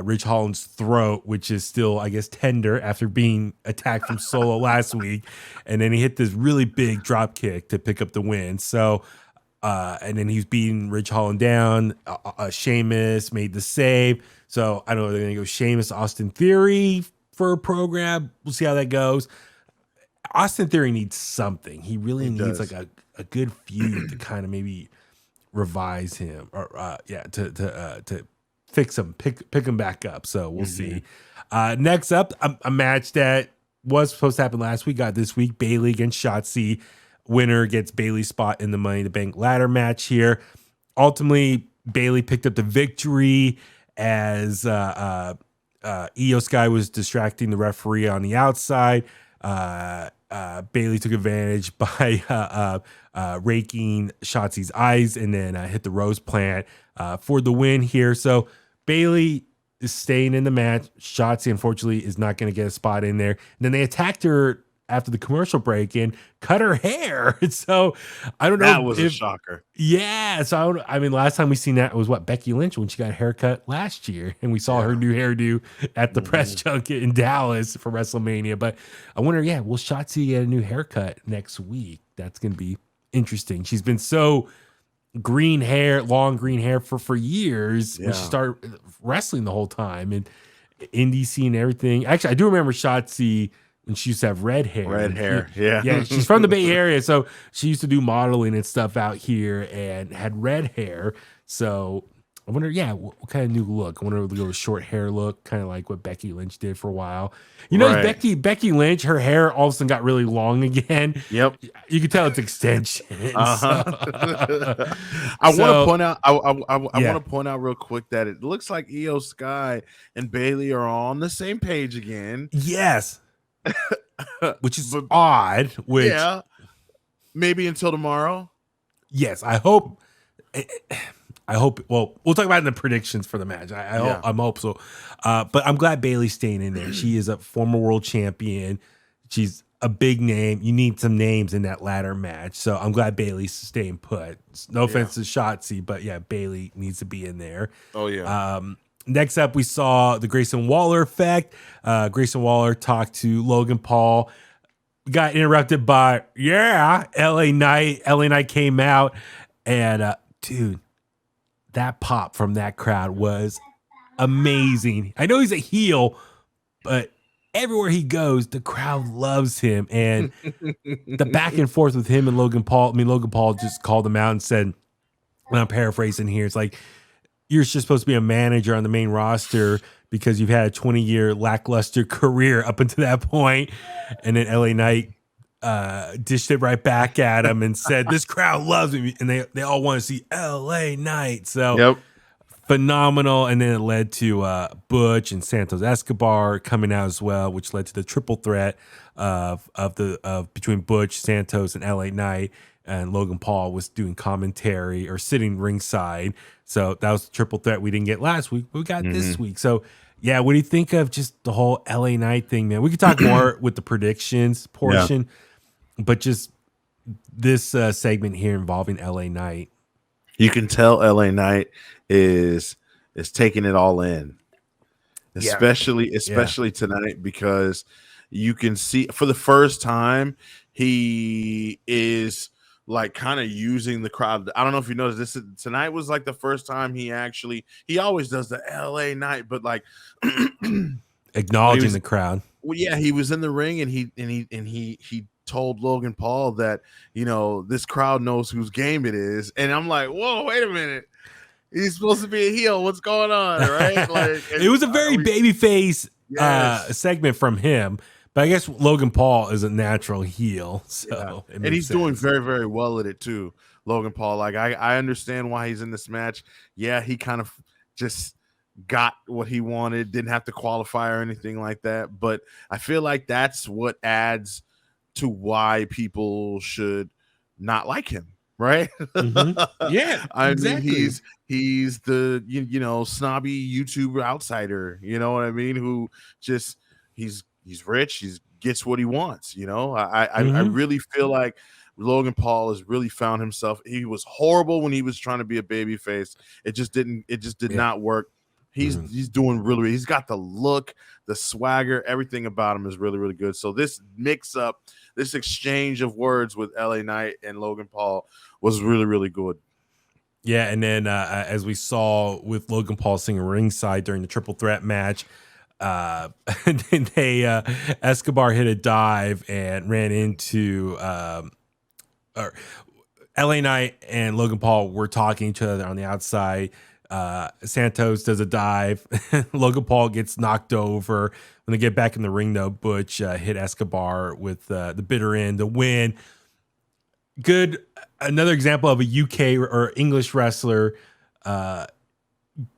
Ridge Holland's throat, which is still, I guess, tender after being attacked from Solo last week. And then he hit this really big drop kick to pick up the win. So, and then he's beating Ridge Holland down. Sheamus made the save. So I don't know if they're going to go Sheamus, Austin Theory for a program. We'll see how that goes. Austin Theory needs something. He really needs like a good feud to kind of maybe revise him or to fix him, pick him back up. So we'll see. Next up, a match that was supposed to happen last week got this week. Bayley against Shotzi. Winner gets Bayley's spot in the Money in the Bank ladder match here. Ultimately, Bayley picked up the victory as Io Sky was distracting the referee on the outside. Bayley took advantage by raking Shotzi's eyes and then hit the rose plant for the win here. So Bayley is staying in the match. Shotzi, unfortunately, is not going to get a spot in there. And then they attacked her after the commercial break and cut her hair. So I don't know. That was a shocker. Yeah. So I mean, last time we seen that was Becky Lynch when she got a haircut last year, and we saw her new hairdo at the press junket in Dallas for WrestleMania. But I wonder, will Shotzi get a new haircut next week? That's going to be interesting. She's been so long green hair for years when she started wrestling the whole time and indie scene and everything. Actually, I do remember Shotzi. And she used to have red hair. Yeah. She's from the Bay Area, so she used to do modeling and stuff out here and had red hair. So I wonder, what kind of new look? I wonder if we'll go with short hair look, kind of like what Becky Lynch did for a while. You know, Becky Lynch, her hair all of a sudden got really long again. Yep. You can tell it's extension. I want to point out. I want to point out real quick that it looks like Io Sky and Bayley are on the same page again. Yes. Which is odd. Maybe until tomorrow. Yes, I hope. Well, we'll talk about it in the predictions for the match. I hope so. But I'm glad Bayley's staying in there. She is a former world champion. She's a big name. You need some names in that ladder match. So I'm glad Bayley's staying put. No offense to Shotzi, but Bayley needs to be in there. Oh yeah. Next up, we saw the Grayson Waller effect. Grayson Waller talked to Logan Paul. Got interrupted by, LA Knight. LA Knight came out. And, dude, that pop from that crowd was amazing. I know he's a heel, but everywhere he goes, the crowd loves him. And the back and forth with him and Logan Paul. I mean, Logan Paul just called him out and said, and I'm paraphrasing here, it's like, you're just supposed to be a manager on the main roster because you've had a 20-year lackluster career up until that point. And then LA Knight dished it right back at him and said, this crowd loves me. And they all want to see LA Knight. So phenomenal. And then it led to Butch and Santos Escobar coming out as well, which led to the triple threat of between Butch, Santos, and LA Knight. And Logan Paul was doing commentary or sitting ringside. So that was the triple threat we didn't get last week, but we got this week. So, what do you think of just the whole LA Knight thing, man? We could talk more with the predictions portion, but just this segment here involving LA Knight. You can tell LA Knight is taking it all in, especially tonight, because you can see for the first time he is like kind of using the crowd. I don't know if you noticed this tonight was like the first time he always does the LA Knight, but like acknowledging the crowd. Well, he was in the ring and he told Logan Paul that, this crowd knows whose game it is. And I'm like, whoa, wait a minute. He's supposed to be a heel. What's going on? Right? Like, it was a very babyface segment from him. But I guess Logan Paul is a natural heel, and he's doing very, very well at it too. Logan Paul, like I understand why he's in this match. Yeah, he kind of just got what he wanted, didn't have to qualify or anything like that. But I feel like that's what adds to why people should not like him, right? Yeah, I exactly. mean, he's the snobby YouTuber outsider. You know what I mean? Who just he's he's rich, he gets what he wants. You know, I Mhm. really feel like Logan Paul has really found himself. He was horrible when he was trying to be a babyface. It just did Yeah. not work. He's doing really. He's got the look, the swagger, everything about him is really, really good. So this this exchange of words with LA Knight and Logan Paul was really, really good. Yeah, and then as we saw with Logan Paul singing ringside during the triple threat match, they Escobar hit a dive and ran into or LA Knight and Logan Paul were talking to each other on the outside. Santos does a dive. Logan Paul gets knocked over. When they get back in the ring, though, Butch hit Escobar with the bitter end to win. Good. Another example of a UK or English wrestler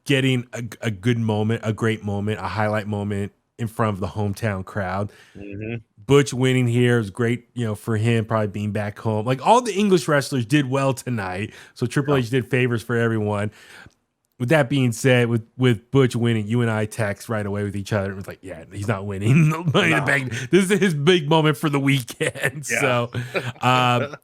getting a good moment, a great moment, a highlight moment in front of the hometown crowd. Mm-hmm. Butch winning here is great, for him probably being back home. Like all the English wrestlers did well tonight, so Triple H did favors for everyone. With that being said, with Butch winning, you and I text right away with each other. It was like, yeah, he's not winning. This is his big moment for the weekend. Yeah. So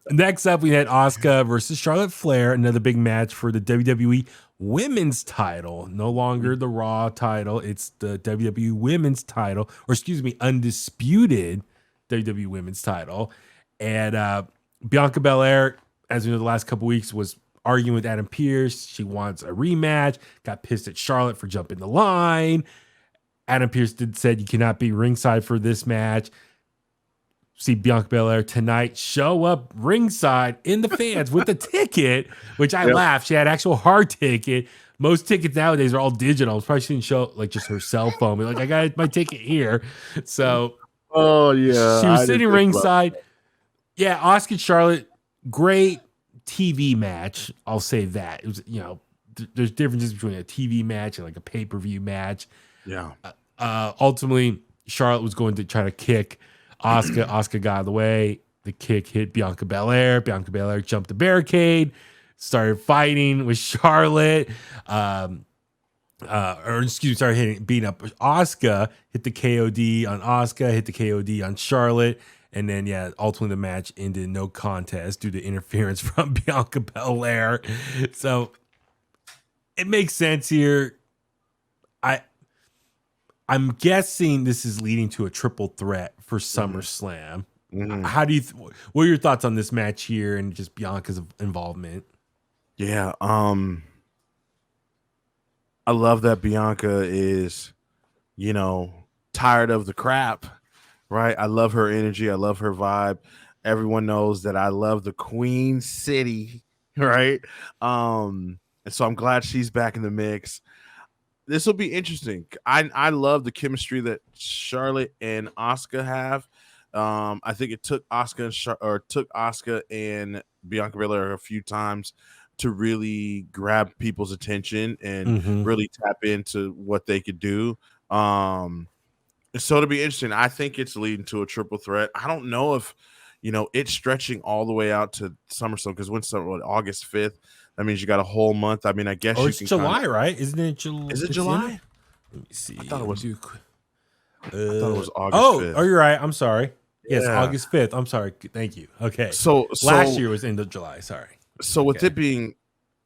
next up, we had Asuka versus Charlotte Flair, another big match for the WWE Women's title. No longer the Raw title. It's the WWE Women's title, or excuse me, undisputed WWE Women's title. And Bianca Belair, as we know, the last couple weeks was arguing with Adam Pearce. She wants a rematch. Got pissed at Charlotte for jumping the line. Adam Pearce said you cannot be ringside for this match. See Bianca Belair tonight show up ringside in the fans with a ticket, which I laughed. She had actual hard ticket. Most tickets nowadays are all digital. Probably shouldn't show like just her cell phone. Like, I got my ticket here. So oh yeah, she was sitting ringside. Yeah, Asuka Charlotte, great TV match. I'll say that. It was, there's differences between a TV match and like a pay-per-view match. Yeah. Ultimately, Charlotte was going to try to kick Asuka. Asuka got out of the way. The kick hit Bianca Belair. Bianca Belair jumped the barricade, started fighting with Charlotte. Started beating up Asuka, hit the KOD on Asuka, hit the KOD on Charlotte. And then, ultimately the match ended in no contest due to interference from Bianca Belair. So it makes sense here. I'm guessing this is leading to a triple threat for SummerSlam. Mm-hmm. How do you? What are your thoughts on this match here and just Bianca's involvement? Yeah, I love that Bianca is, tired of the crap. Right. I love her energy. I love her vibe. Everyone knows that I love the Queen City. Right. And so I'm glad she's back in the mix. This will be interesting. I love the chemistry that Charlotte and Asuka have. I think it took Asuka and Bianca Belair a few times to really grab people's attention and really tap into what they could do. So it'll be interesting. I think it's leading to a triple threat. I don't know if, it's stretching all the way out to SummerSlam because August 5th. That means you got a whole month. I mean, I guess it's July, right? Isn't it July? Is it July? Let me see. I thought it was August 5th. Oh, you're right. I'm sorry. Yes, August 5th. I'm sorry. Thank you. Okay. So last year was end of July. Sorry. So with it being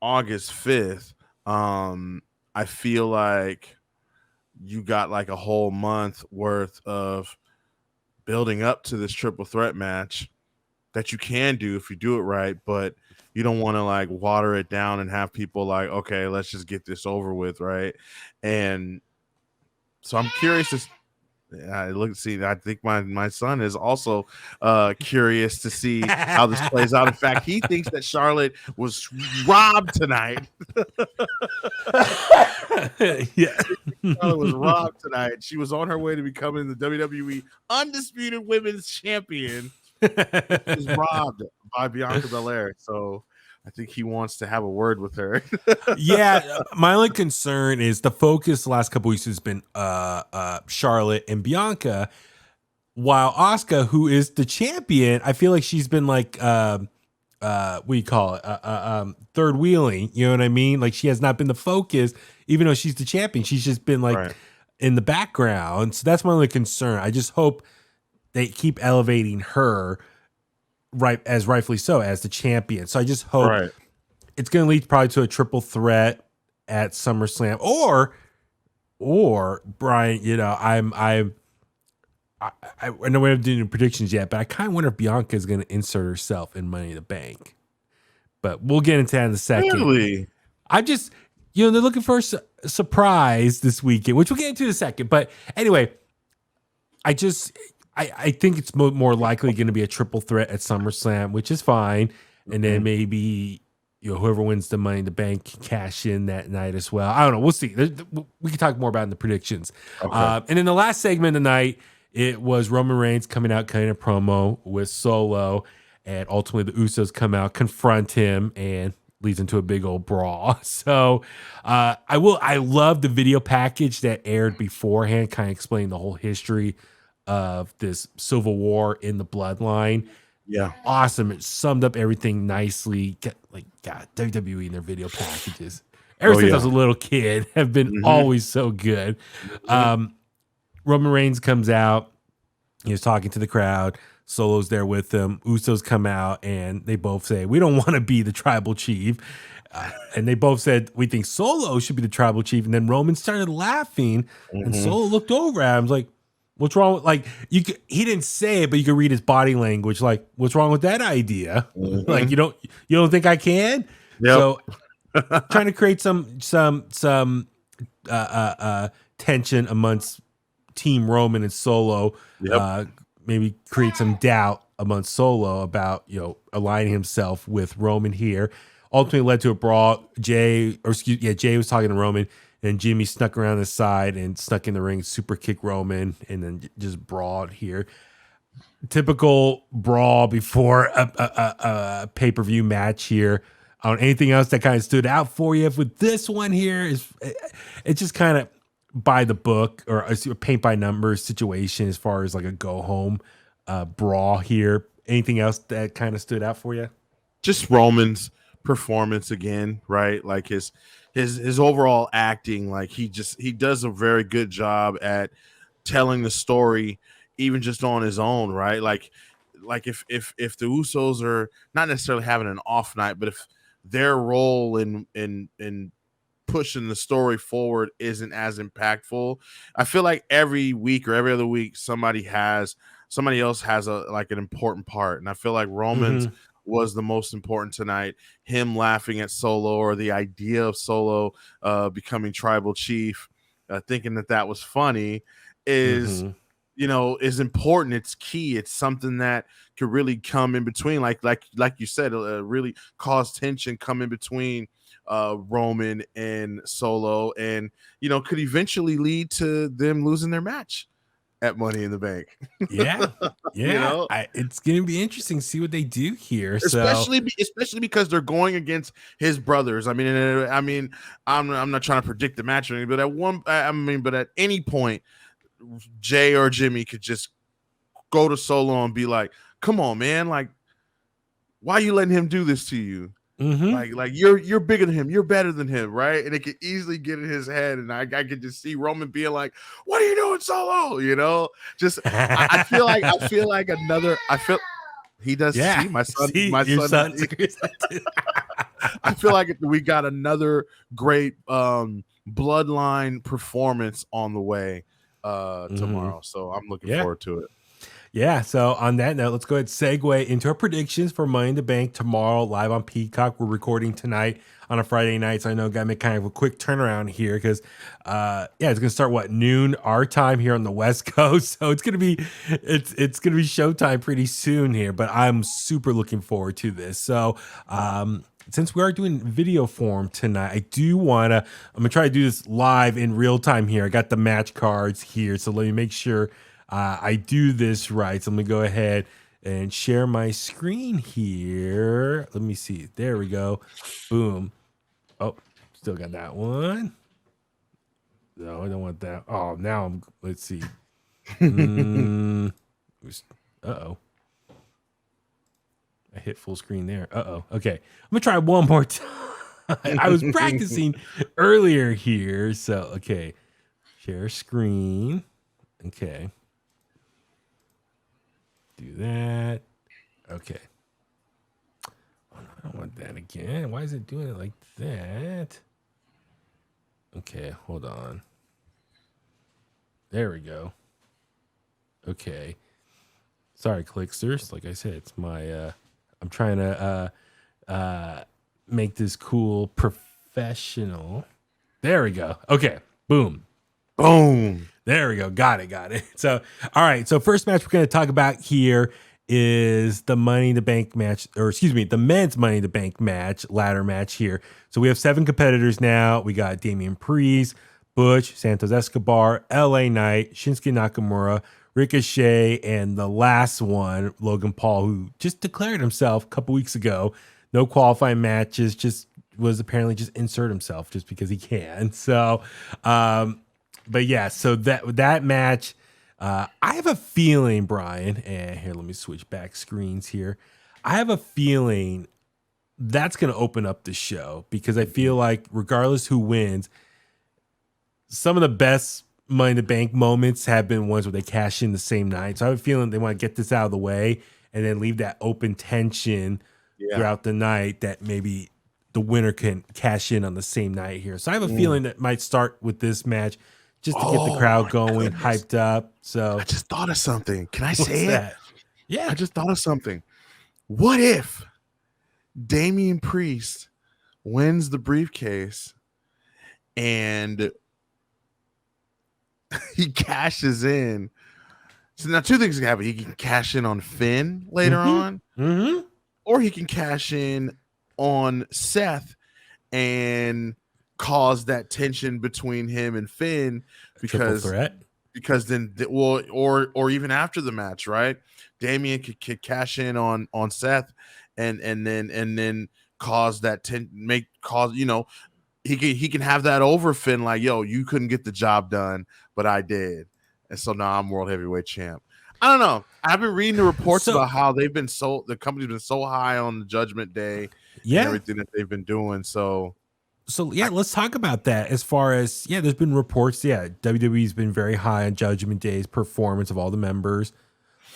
August 5th, I feel like you got like a whole month worth of building up to this triple threat match that you can do if you do it right, but you don't want to like water it down and have people like, okay, let's just get this over with, right? And so I'm curious to I think my son is also curious to see how this plays out. In fact, he thinks that Charlotte was robbed tonight. Charlotte was robbed tonight. She was on her way to becoming the WWE Undisputed Women's Champion. She was robbed by Bianca Belair. So I think he wants to have a word with her. My only concern is the focus the last couple weeks has been Charlotte and Bianca, while Asuka, who is the champion, I feel like she's been like what do you call it? Third wheeling. You know what I mean? Like she has not been the focus, even though she's the champion. She's just been like in the background. So that's my only concern. I just hope they keep elevating her rightfully so as the champion. So I just hope it's going to lead probably to a triple threat at SummerSlam, or Brian, I know we haven't done predictions yet, but I kind of wonder if Bianca is going to insert herself in Money in the Bank. But we'll get into that in a second. Really? I'm just, they're looking for a surprise this weekend, which we'll get into in a second. But anyway, I think it's more likely going to be a triple threat at SummerSlam, which is fine. And then maybe whoever wins the Money in the Bank can cash in that night as well. I don't know. We'll see. We can talk more about it in the predictions. Okay. And in the last segment of the night, it was Roman Reigns coming out, cutting a promo with Solo, and ultimately the Usos come out, confront him, and leads into a big old brawl. So I love the video package that aired beforehand, kind of explaining the whole history of this civil war in the Bloodline. Yeah. Awesome. It summed up everything nicely. God, WWE and their video packages. Ever since I was a little kid, have been always so good. Roman Reigns comes out. He's talking to the crowd. Solo's there with them. Usos come out, and they both say, we don't want to be the tribal chief. And they both said, we think Solo should be the tribal chief. And then Roman started laughing, and Solo looked over at him. Like, what's wrong? He didn't say it, but you could read his body language. Like, what's wrong with that idea? Like, you don't think I can? Yep. So trying to create some tension amongst Team Roman and Solo. Yep. Maybe create some doubt amongst Solo about aligning himself with Roman here. Ultimately led to a brawl. Jay was talking to Roman, and Jimmy snuck around the side and snuck in the ring, super kick Roman, and then just brawled here. Typical brawl before a pay-per-view match here. Anything else that kind of stood out for you with this one here? It's just kind of by the book or a paint by numbers situation as far as like a go home brawl here. Anything else that kind of stood out for you? Just Roman's performance again, right? Like his overall acting, like he does a very good job at telling the story, even just on his own, right? Like if the Usos are not necessarily having an off night, but if their role in pushing the story forward isn't as impactful, I feel like every week or every other week somebody else has an important part, and I feel like Roman's was the most important tonight. Him laughing at Solo, or the idea of Solo becoming tribal chief, thinking that was funny, is important. It's key. It's something that could really come in between, like you said, really cause tension, come in between Roman and Solo, and could eventually lead to them losing their match at Money in the Bank. Yeah. It's gonna be interesting to see what they do here, especially because they're going against his brothers. I'm not trying to predict the match or anything, but at any point, Jay or Jimmy could just go to Solo and be like, "Come on, man! Like, why are you letting him do this to you? Like you're bigger than him, you're better than him, right?" And it could easily get in his head, and I could just see Roman being like, "What are you doing, Solo?" Just I feel like another. He does. Yeah. See, my son. I feel like we got another great Bloodline performance on the way tomorrow, so I'm looking forward to it. Yeah, so on that note, let's go ahead and segue into our predictions for Money in the Bank tomorrow, live on Peacock. We're recording tonight on a Friday night, so I know got to make kind of a quick turnaround here because, it's going to start noon our time here on the West Coast, so it's going to be showtime pretty soon here. But I'm super looking forward to this. So, since we are doing video form tonight, I'm gonna try to do this live in real time here. I got the match cards here, so let me make sure I do this right. So let me go ahead and share my screen here. Let me see. There we go. Boom. Oh, still got that one. No, I don't want that. Oh, let's see. Uh-oh. I hit full screen there. Uh-oh. Okay. I'm going to try one more time. I was practicing earlier here. So, okay. Share screen. Okay. Do that. Okay. Oh, no, I don't want that again. Why is it doing it like that? Okay, hold on. There we go. Okay. Sorry, Kliqsters. Like I said, it's my I'm trying to make this cool professional. There we go. Okay. Boom. Boom. There we go. Got it. So, all right. So, first match we're going to talk about here is the Money in the Bank match, or excuse me, the men's Money in the Bank match, ladder match here. So, we have 7 competitors now. We got Damian Priest, Butch, Santos Escobar, LA Knight, Shinsuke Nakamura, Ricochet, and the last one, Logan Paul, who just declared himself a couple weeks ago. No qualifying matches, just was apparently just insert himself just because he can. So, but yeah, so that match, I have a feeling, Brian, and here, let me switch back screens here. I have a feeling that's going to open up the show because I feel like regardless who wins, some of the best Money in the Bank moments have been ones where they cash in the same night. So I have a feeling they want to get this out of the way and then leave that open tension throughout the night that maybe the winner can cash in on the same night here. So I have a feeling that might start with this match just to get the crowd going, hyped up. So I just thought of something. Can I say that? it? Yeah. I just thought of something. What if Damian Priest wins the briefcase and he cashes in? So now 2 things can happen. He can cash in on Finn later on, or he can cash in on Seth and cause that tension between him and Finn because then or even after the match, right? Damian could cash in on Seth and then cause that he can have that over Finn, like, yo, you couldn't get the job done, but I did, and so now I'm world heavyweight champ. I don't know. I've been reading the reports about how the company's been so high on the Judgment Day and everything that they've been doing. So yeah, let's talk about that. As far as, there's been reports. WWE's been very high on Judgment Day's performance of all the members.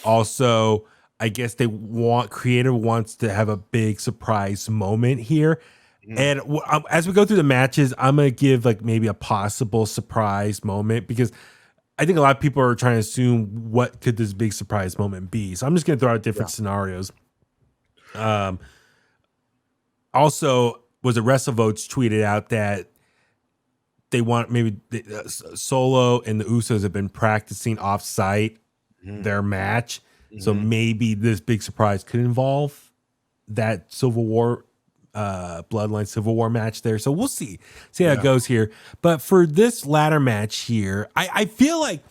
Also, I guess creative wants to have a big surprise moment here. And as we go through the matches, I'm going to give like maybe a possible surprise moment because I think a lot of people are trying to assume what could this big surprise moment be. So I'm just going to throw out different scenarios. Also, was it WrestleVotes tweeted out that they want maybe Solo and the Usos have been practicing off-site their match. So maybe this big surprise could involve that Civil War, Bloodline Civil War match there. So we'll see how it goes here. But for this ladder match here, I feel like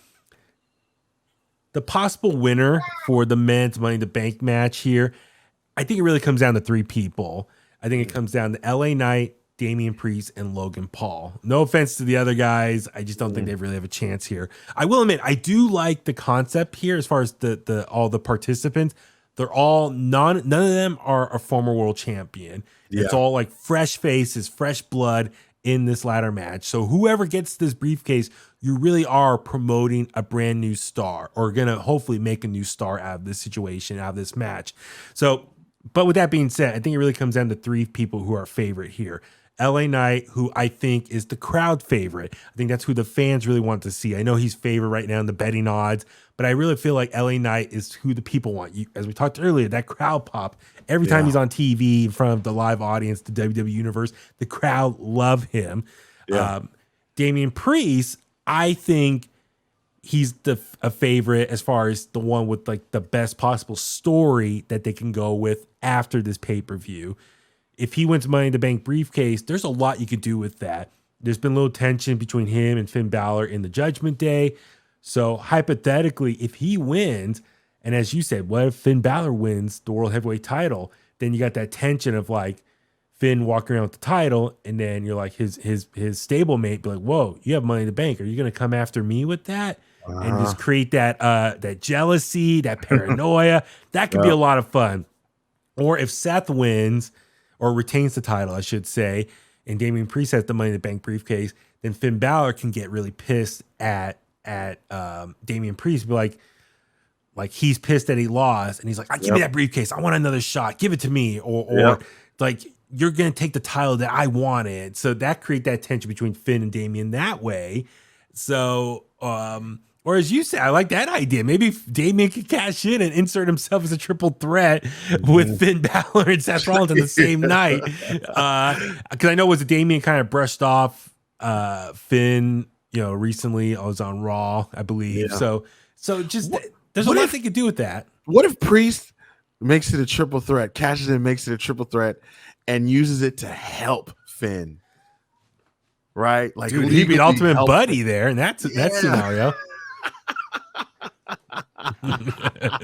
the possible winner for the men's Money in the Bank match here, I think it really comes down to 3 people. I think it comes down to LA Knight, Damian Priest, and Logan Paul. No offense to the other guys. I just don't think they really have a chance here. I will admit, I do like the concept here as far as the all the participants. They're all none of them are a former world champion. Yeah. It's all like fresh faces, fresh blood in this ladder match. So whoever gets this briefcase, you really are promoting a brand new star or going to hopefully make a new star out of this situation, out of this match. So, but with that being said, I think it really comes down to 3 people who are favorite here. LA Knight, who I think is the crowd favorite. I think that's who the fans really want to see. I know he's favored right now in the betting odds, but I really feel like LA Knight is who the people want. As we talked earlier, that crowd pop, every time he's on TV in front of the live audience, the WWE Universe, the crowd love him. Yeah. Damian Priest, I think he's a favorite as far as the one with like the best possible story that they can go with after this pay-per-view. If he wins Money in the Bank briefcase, there's a lot you could do with that. There's been a little tension between him and Finn Balor in the Judgment Day. So hypothetically, if he wins, and as you said, what if Finn Balor wins the World Heavyweight title? Then you got that tension of like Finn walking around with the title, and then you're like his stablemate be like, whoa, you have Money in the Bank. Are you going to come after me with that? And just create that jealousy, that paranoia. That could be a lot of fun. Or if Seth wins or retains the title, I should say, and Damian Priest has the Money in the Bank briefcase, then Finn Balor can get really pissed at Damian Priest, be like he's pissed that he lost, and he's like, give me that briefcase. I want another shot. Give it to me. Or like, you're going to take the title that I wanted. So that create that tension between Finn and Damian that way. So, or as you say, I like that idea. Maybe Damian could cash in and insert himself as a triple threat with Finn Balor and Seth Rollins on the same night. Because I know was Damian kind of brushed off Finn, recently. I was on Raw, I believe. Yeah. So just there's a lot they could do with that. What if Priest makes it a triple threat, cashes in, makes it a triple threat, and uses it to help Finn? Right? Like, dude, he'd be an ultimate buddy there, and that's that scenario.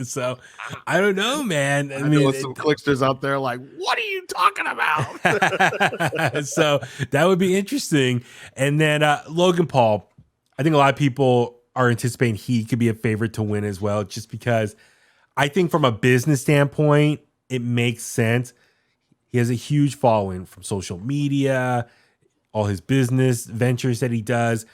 So I don't know, man. I mean, some Kliqsters out there like, what are you talking about? So that would be interesting. And then Logan Paul, I think a lot of people are anticipating he could be a favorite to win as well, just because I think from a business standpoint, it makes sense. He has a huge following from social media, all his business ventures that he does.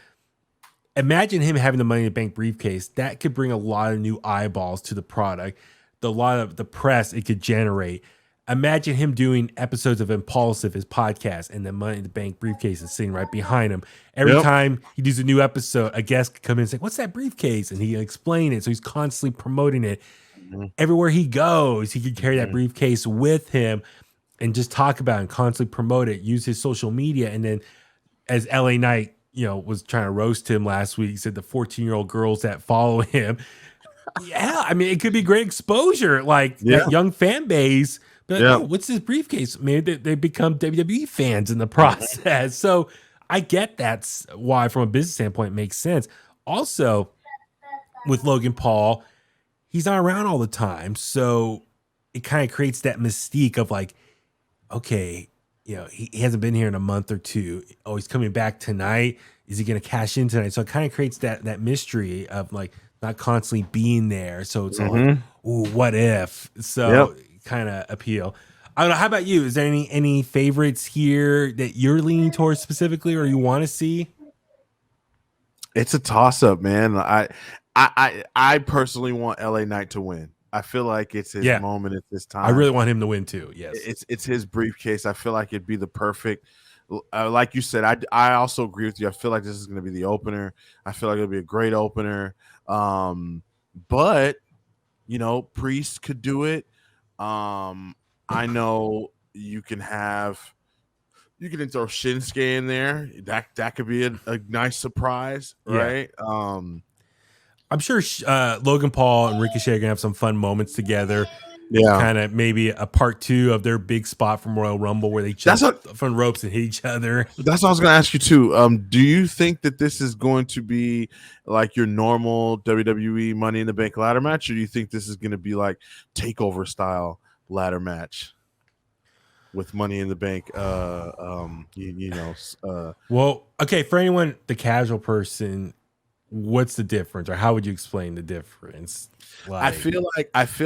Imagine him having the Money in the Bank briefcase. That could bring a lot of new eyeballs to the product, a lot of the press it could generate. Imagine him doing episodes of Impulsive, his podcast, and the Money in the Bank briefcase is sitting right behind him. Every time he does a new episode, a guest could come in and say, what's that briefcase? And he explain it. So he's constantly promoting it. Mm-hmm. Everywhere he goes, he could carry that briefcase with him and just talk about it and constantly promote it, use his social media. And then as LA Knight, was trying to roast him last week, he said the 14-year-old girls that follow him. Yeah, I mean, it could be great exposure, like that young fan base. But oh, what's this briefcase? Maybe they become WWE fans in the process. So I get that's why, from a business standpoint, it makes sense. Also, with Logan Paul, he's not around all the time. So it kind of creates that mystique of like, okay, he hasn't been here in a month or two. Oh, he's coming back tonight. Is he going to cash in tonight? So it kind of creates that mystery of like not constantly being there. So it's like, ooh, what if? So kind of appeal. I don't know. How about you? Is there any favorites here that you're leaning towards specifically, or you want to see? It's a toss up, man. I personally want LA Knight to win. I feel like it's his moment at this time. I really want him to win too. Yes, it's his briefcase. I feel like it'd be the perfect. Like you said, I also agree with you. I feel like this is going to be the opener. I feel like it'll be a great opener. But Priest could do it. I know you can throw Shinsuke in there. That could be a nice surprise, right? I'm sure Logan Paul and Ricochet are gonna have some fun moments together. Yeah, kind of maybe a part 2 of their big spot from Royal Rumble where they jump from ropes and hit each other. That's what I was gonna ask you too. Do you think that this is going to be like your normal WWE Money in the Bank ladder match, or do you think this is gonna be like takeover style ladder match with Money in the Bank? Well, okay, for anyone, the casual person, what's the difference, or how would you explain the difference? I feel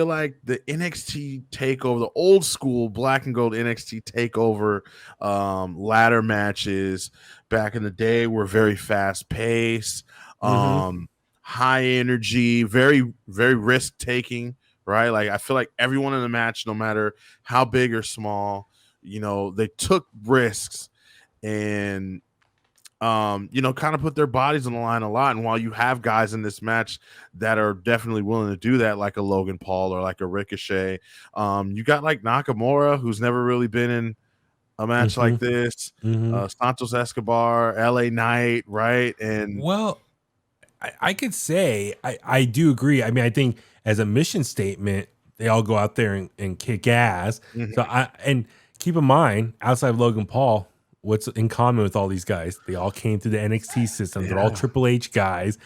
like the NXT takeover, the old school black and gold NXT takeover ladder matches back in the day were very fast paced, high energy, very, very risk taking, right? Like I feel like everyone in the match, no matter how big or small, they took risks and kind of put their bodies on the line a lot. And while you have guys in this match that are definitely willing to do that, like a Logan Paul or like a Ricochet, you got like Nakamura, who's never really been in a match like this, Santos Escobar, LA Knight, right? And well, I could say I do agree. I mean, I think as a mission statement, they all go out there and kick ass. So and keep in mind, outside of Logan Paul, what's in common with all these guys? They all came through the NXT system. They're all Triple H guys.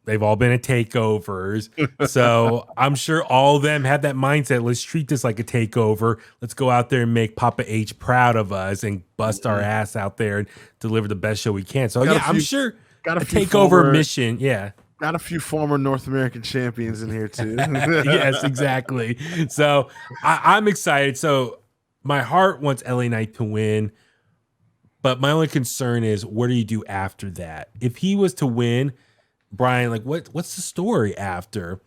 They've all been at takeovers. So I'm sure all of them have that mindset. Let's treat this like a takeover. Let's go out there and make Papa H proud of us and bust our ass out there and deliver the best show we can. So I'm sure got a takeover mission. Yeah. Got a few former North American champions in here too. Yes, exactly. So I'm excited. So my heart wants LA Knight to win. But my only concern is, what do you do after that? If he was to win, Brian, like what's the story after?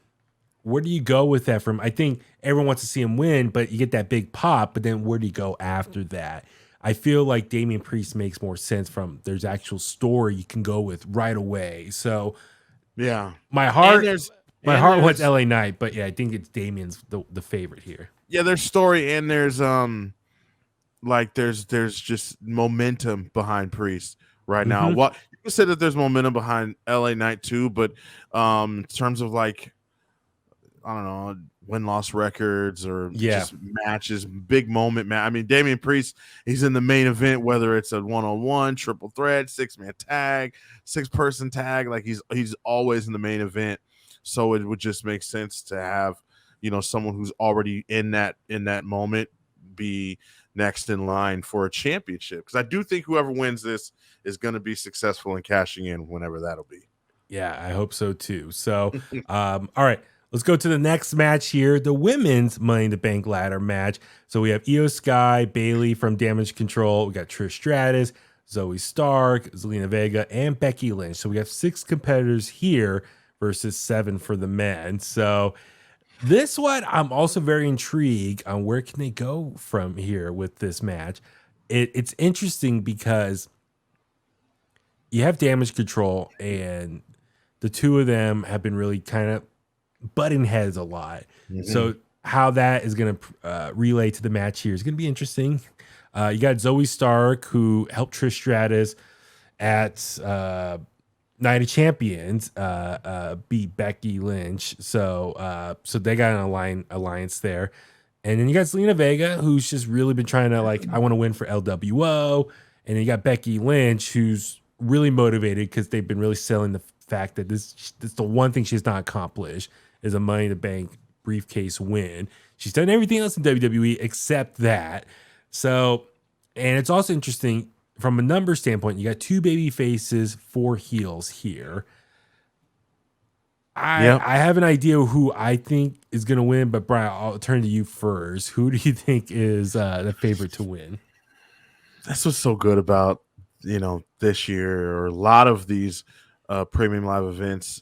Where do you go with that from? I think everyone wants to see him win, but you get that big pop, but then where do you go after that? I feel like Damian Priest makes more sense from there's actual story you can go with right away. So Yeah. my And heart there's my and heart wants there's LA Knight, but yeah, I think it's Damian's the favorite here. yeah, there's story and there's like there's just momentum behind Priest right now. Mm-hmm. Well, you can say that there's momentum behind LA Knight too, but in terms of like I don't know, win-loss records or Yeah. just matches, big moment. I mean, Damian Priest, he's in the main event, whether it's a one-on-one, triple threat, six-man tag, six-person tag. Like he's always in the main event. So it would just make sense to have, someone who's already in that moment be next in line for a championship. Because I do think whoever wins this is going to be successful in cashing in whenever that'll be. Yeah, I hope so too. So, all right, let's go to the next match here, the women's Money in the Bank ladder match. So we have Io Sky, Bailey from Damage Control. We got Trish Stratus, Zoe Stark, Zelina Vega, and Becky Lynch. So we have 6 competitors here versus 7 for the men. So this one, I'm also very intrigued on where can they go from here with this match. It's interesting because you have Damage Control, and the two of them have been really kind of butting heads a lot. Mm-hmm. So how that is going to relay to the match here is going to be interesting. You got Zoe Stark, who helped Trish Stratus at Night of Champions beat Becky Lynch. So they got an alliance there. And then you got Zelina Vega, who's just really been trying to I want to win for LWO. And then you got Becky Lynch, who's really motivated because they've been really selling the fact that this is the one thing she's not accomplished is a Money in the Bank briefcase win. She's done everything else in WWE except that. So, and it's also interesting from a number standpoint, you got 2 baby faces, 4 heels here. I have an idea who I think is going to win, but Brian, I'll turn to you first. Who do you think is the favorite to win? That's what's so good about this year or a lot of these premium live events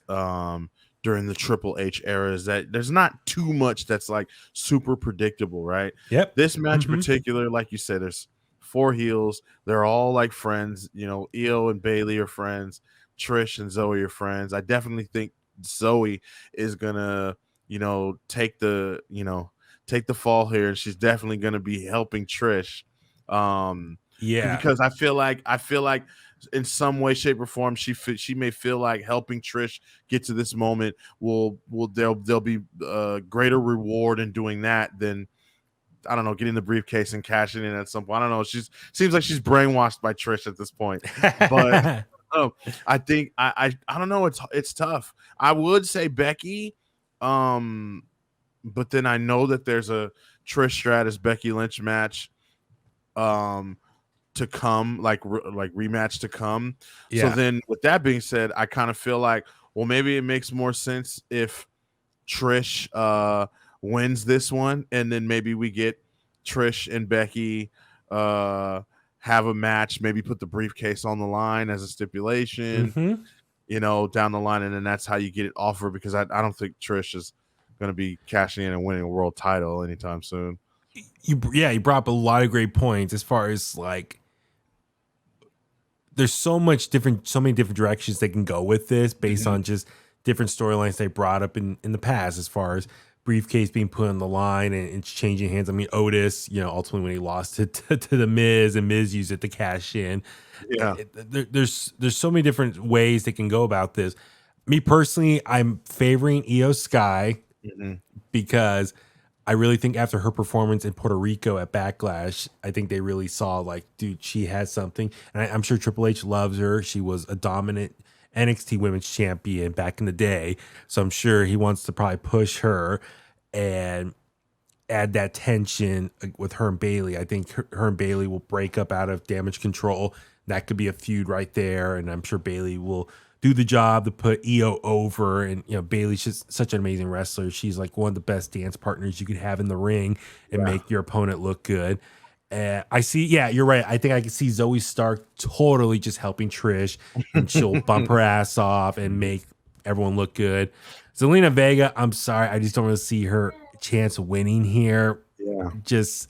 during the Triple H era is that there's not too much that's like super predictable, right? Yep. This match in particular, like you said, there's 4 heels. They're all like friends. Io and Bailey are friends. Trish and Zoe are friends. I definitely think Zoe is gonna, take the fall here, and she's definitely gonna be helping Trish. Yeah, because I feel like in some way, shape, or form, she may feel like helping Trish get to this moment there'll be a greater reward in doing that than I don't know, getting the briefcase and cashing in at some point. I don't know. Seems like she's brainwashed by Trish at this point. But I think I don't know. It's tough. I would say Becky, but then I know that there's a Trish Stratus Becky Lynch match to come, like rematch to come. Yeah. So then with that being said, I kind of feel like, well, maybe it makes more sense if Trish wins this one, and then maybe we get Trish and Becky have a match, maybe put the briefcase on the line as a stipulation, down the line, and then that's how you get it offered, because I don't think Trish is going to be cashing in and winning a world title anytime soon. You brought up a lot of great points as far as there's so many different directions they can go with this based on just different storylines they brought up in the past, as far as briefcase being put on the line and it's changing hands. I mean, Otis, ultimately when he lost it to the Miz, and Miz used it to cash in. Yeah. There's so many different ways they can go about this. Me personally, I'm favoring Io Sky because I really think after her performance in Puerto Rico at Backlash, I think they really saw dude, she has something. And I'm sure Triple H loves her. She was a dominant NXT Women's Champion back in the day. So I'm sure he wants to probably push her and add that tension with her and Bailey. I think her and Bailey will break up out of Damage Control. That could be a feud right there. And I'm sure Bailey will do the job to put Io over. And Bailey's just such an amazing wrestler. She's like one of the best dance partners you could have in the ring and make your opponent look good. I see. Yeah, you're right. I think I can see Zoe Stark totally just helping Trish, and she'll bump her ass off and make everyone look good. Zelina Vega, I'm sorry, I just don't really see her chance of winning here. Yeah, Just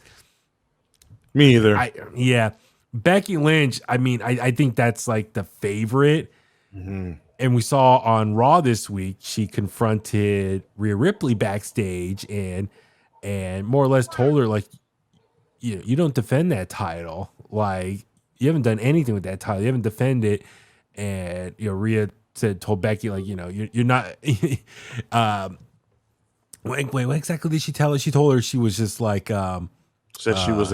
me either. yeah. Becky Lynch, I mean, I think that's like the favorite. And we saw on Raw this week, she confronted Rhea Ripley backstage and more or less told her, like, you don't defend that title. Like, you haven't done anything with that title. You haven't defended it. And Rhea told Becky, like, you're not. Wait, what exactly did she tell her? She told her she was just like Said she was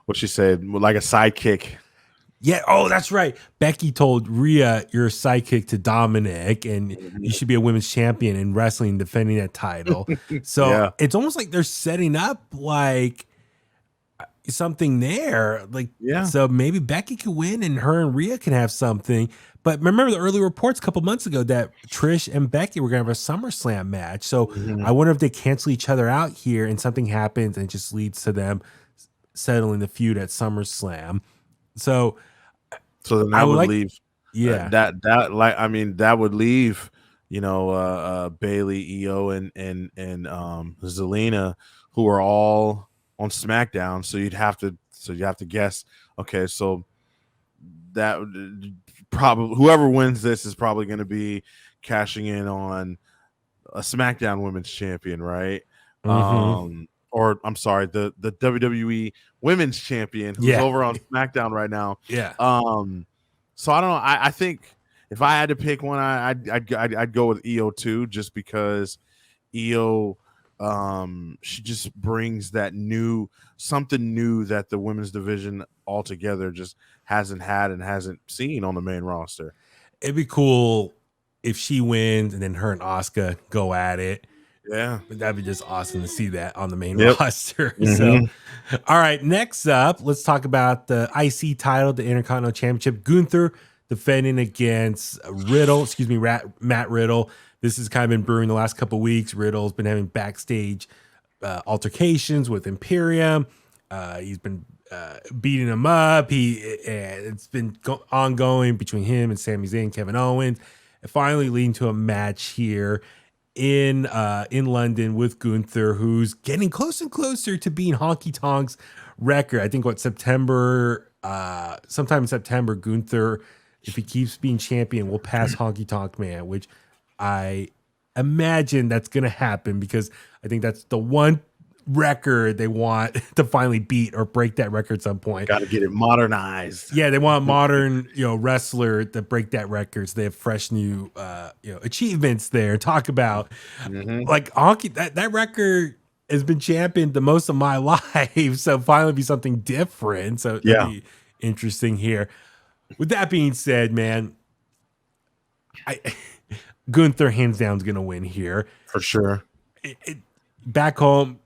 what she said, like a sidekick. Yeah. Oh, that's right. Becky told Rhea, you're a sidekick to Dominic, and you should be a women's champion in wrestling, defending that title. So it's almost like they're setting up like something there. Like, so maybe Becky could win and her and Rhea can have something. But remember the early reports a couple months ago that Trish and Becky were going to have a SummerSlam match. So I wonder if they cancel each other out here and something happens and it just leads to them settling the feud at SummerSlam. So then that would leave, that would leave, Bailey, Io, and Zelina, who are all on SmackDown. So you have to guess. Okay, so that probably whoever wins this is probably going to be cashing in on a SmackDown Women's Champion, right? Or I'm sorry, the WWE Women's Champion who's over on SmackDown right now. Yeah. So I don't know. I think if I had to pick one, I'd go with Io too, just because Io, she just brings that something new that the women's division altogether just hasn't had and hasn't seen on the main roster. It'd be cool if she wins and then her and Asuka go at it. Yeah, that'd be just awesome to see that on the main roster. So, all right, next up, let's talk about the IC title, the Intercontinental Championship. Gunther defending against Matt Riddle. This has kind of been brewing the last couple of weeks. Riddle's been having backstage altercations with Imperium. He's been beating him up. It's been ongoing between him and Sami Zayn, Kevin Owens, and finally leading to a match here in London with Gunther, who's getting closer and closer to being Honky Tonk's record. I think sometime in September, Gunther, if he keeps being champion, will pass Honky Tonk Man, which I imagine that's going to happen because I think that's the one record they want to finally beat or break that record at some point. Got to get it modernized. Yeah, they want a modern, wrestler to break that record. So they have fresh new, achievements there. Talk about like Honky. That record has been championed the most of my life. So finally be something different. So that'd be interesting here. With that being said, man, Gunther hands down is going to win here for sure. Back home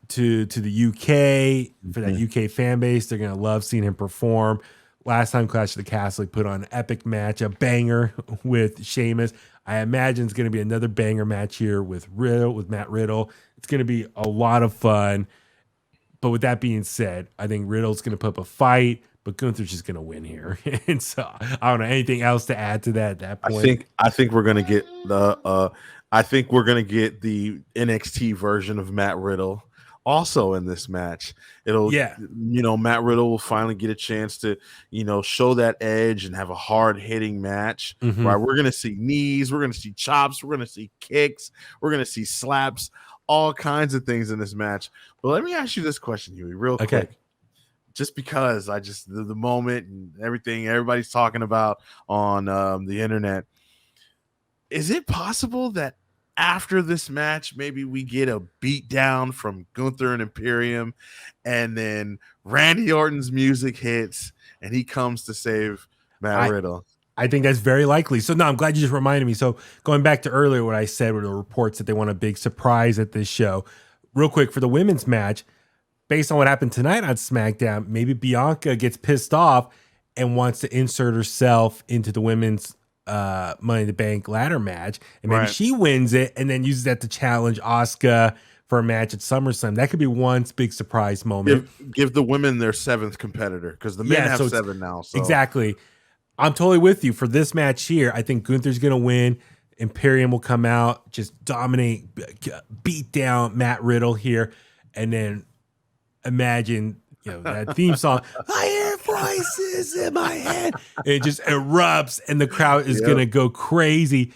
to the UK, for that UK fan base, they're going to love seeing him perform. Last time Clash of the Castle put on an epic match, a banger with Sheamus. I imagine it's going to be another banger match here with Matt Riddle. It's going to be a lot of fun. But with that being said, I think Riddle's going to put up a fight, but Gunther's just going to win here. And so I don't know anything else to add to that at that point. I think we're going to get the NXT version of Matt Riddle also in this match. Matt Riddle will finally get a chance to, show that edge and have a hard hitting match. Right. We're going to see knees. We're going to see chops. We're going to see kicks. We're going to see slaps, all kinds of things in this match. But let me ask you this question, Huey, real quick. Just because the moment and everything everybody's talking about on the internet, is it possible that after this match, maybe we get a beatdown from Gunther and Imperium, and then Randy Orton's music hits and he comes to save Matt Riddle? I think that's very likely. So, no, I'm glad you just reminded me. So, going back to earlier, what I said were the reports that they want a big surprise at this show. Real quick, for the women's match, based on what happened tonight on SmackDown, maybe Bianca gets pissed off and wants to insert herself into the women's Money in the Bank ladder match, and maybe she wins it and then uses that to challenge Asuka for a match at SummerSlam. That could be one big surprise moment. Give the women their 7th competitor, because the men have 7 now. So. Exactly. I'm totally with you for this match here. I think Gunther's going to win. Imperium will come out, just dominate, beat down Matt Riddle here, and then imagine that theme song. I hear voices in my head. It just erupts, and the crowd is going to go crazy.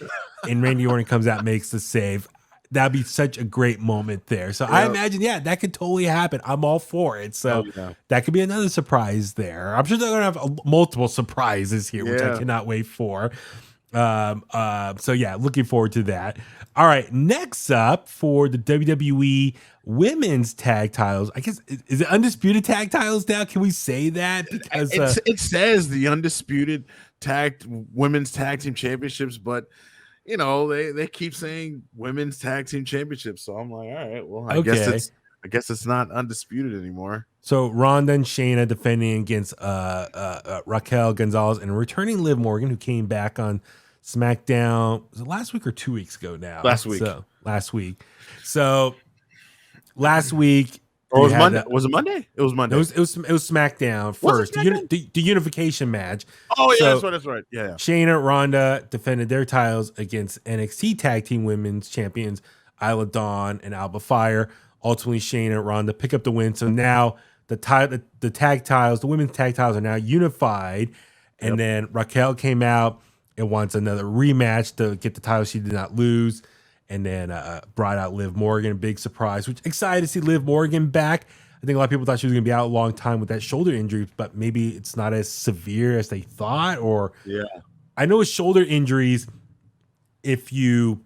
And Randy Orton comes out, makes the save. That'd be such a great moment there. So I imagine, that could totally happen. I'm all for it. So that could be another surprise there. I'm sure they're going to have multiple surprises here, which I cannot wait for. So looking forward to that. All right, next up for the WWE Women's Tag Titles, I guess, is it Undisputed Tag Titles now? Can we say that? Because it says the Undisputed Women's Tag Team Championships, but they keep saying Women's Tag Team Championships. So I'm like, all right, well, I guess it's not undisputed anymore. So Ronda and Shayna defending against Raquel Gonzalez and returning Liv Morgan, who came back on SmackDown. Was it last week or 2 weeks ago now? Last week. So last week. Or was Monday? Was it Monday? It was Monday. It was SmackDown first. The unification match. Oh yeah, that's right. Yeah. Shayna, Ronda defended their titles against NXT Tag Team Women's Champions Isla Dawn and Alba Fire. Ultimately, Shayna, Ronda pick up the win. So now the tag titles, the women's tag titles, are now unified. And then Raquel came out and wants another rematch to get the title she did not lose. And then brought out Liv Morgan, big surprise, which excited to see Liv Morgan back. I think a lot of people thought she was going to be out a long time with that shoulder injury, but maybe it's not as severe as they thought. Or I know with shoulder injuries, if it's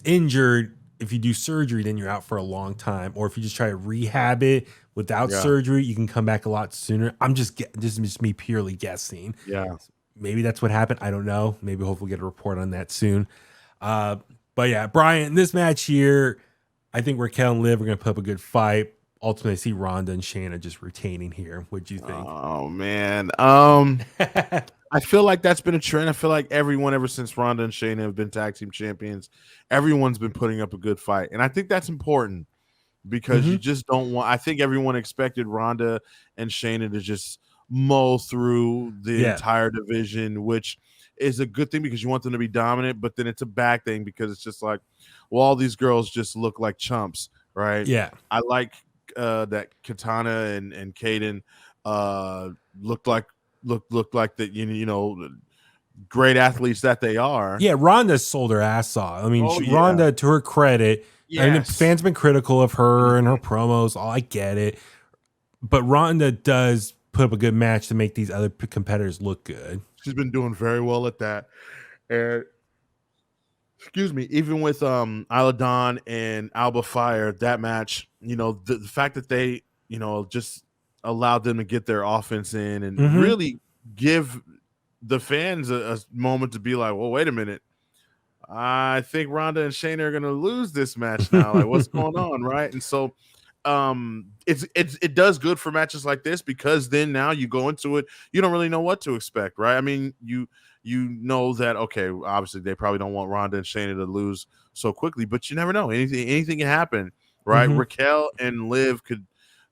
injured, if you do surgery, then you're out for a long time. Or if you just try to rehab it without surgery, you can come back a lot sooner. This is just me purely guessing. Yeah, maybe that's what happened. I don't know. Maybe hopefully we'll get a report on that soon. But yeah, Brian, this match here, I think Raquel and Liv are going to put up a good fight. Ultimately, I see Ronda and Shayna just retaining here. What do you think? Oh, man. I feel like that's been a trend. I feel like everyone, ever since Ronda and Shayna have been tag team champions, everyone's been putting up a good fight. And I think that's important because you just don't want – I think everyone expected Ronda and Shayna to just mull through the entire division, which – is a good thing because you want them to be dominant, but then it's a bad thing because it's just like, well, all these girls just look like chumps, right? Yeah. I like that Katana and Kaden looked like that, great athletes that they are. Yeah, Ronda sold her ass off. I mean, Ronda, to her credit, I mean, fans been critical of her and her promos. I get it. But Ronda does put up a good match to make these other competitors look good. She's been doing very well at that. And excuse me, even with Isla Dawn and Alba Fire, that match, the fact that they, just allowed them to get their offense in and really give the fans a moment to be like, well, wait a minute. I think Ronda and Shayna are going to lose this match now. Like, what's going on, right? And so it does good for matches like this because then now you go into it, you don't really know what to expect, right? I mean, you know that, okay, obviously they probably don't want Ronda and Shayna to lose so quickly, but you never know. Anything can happen, right? Raquel and Liv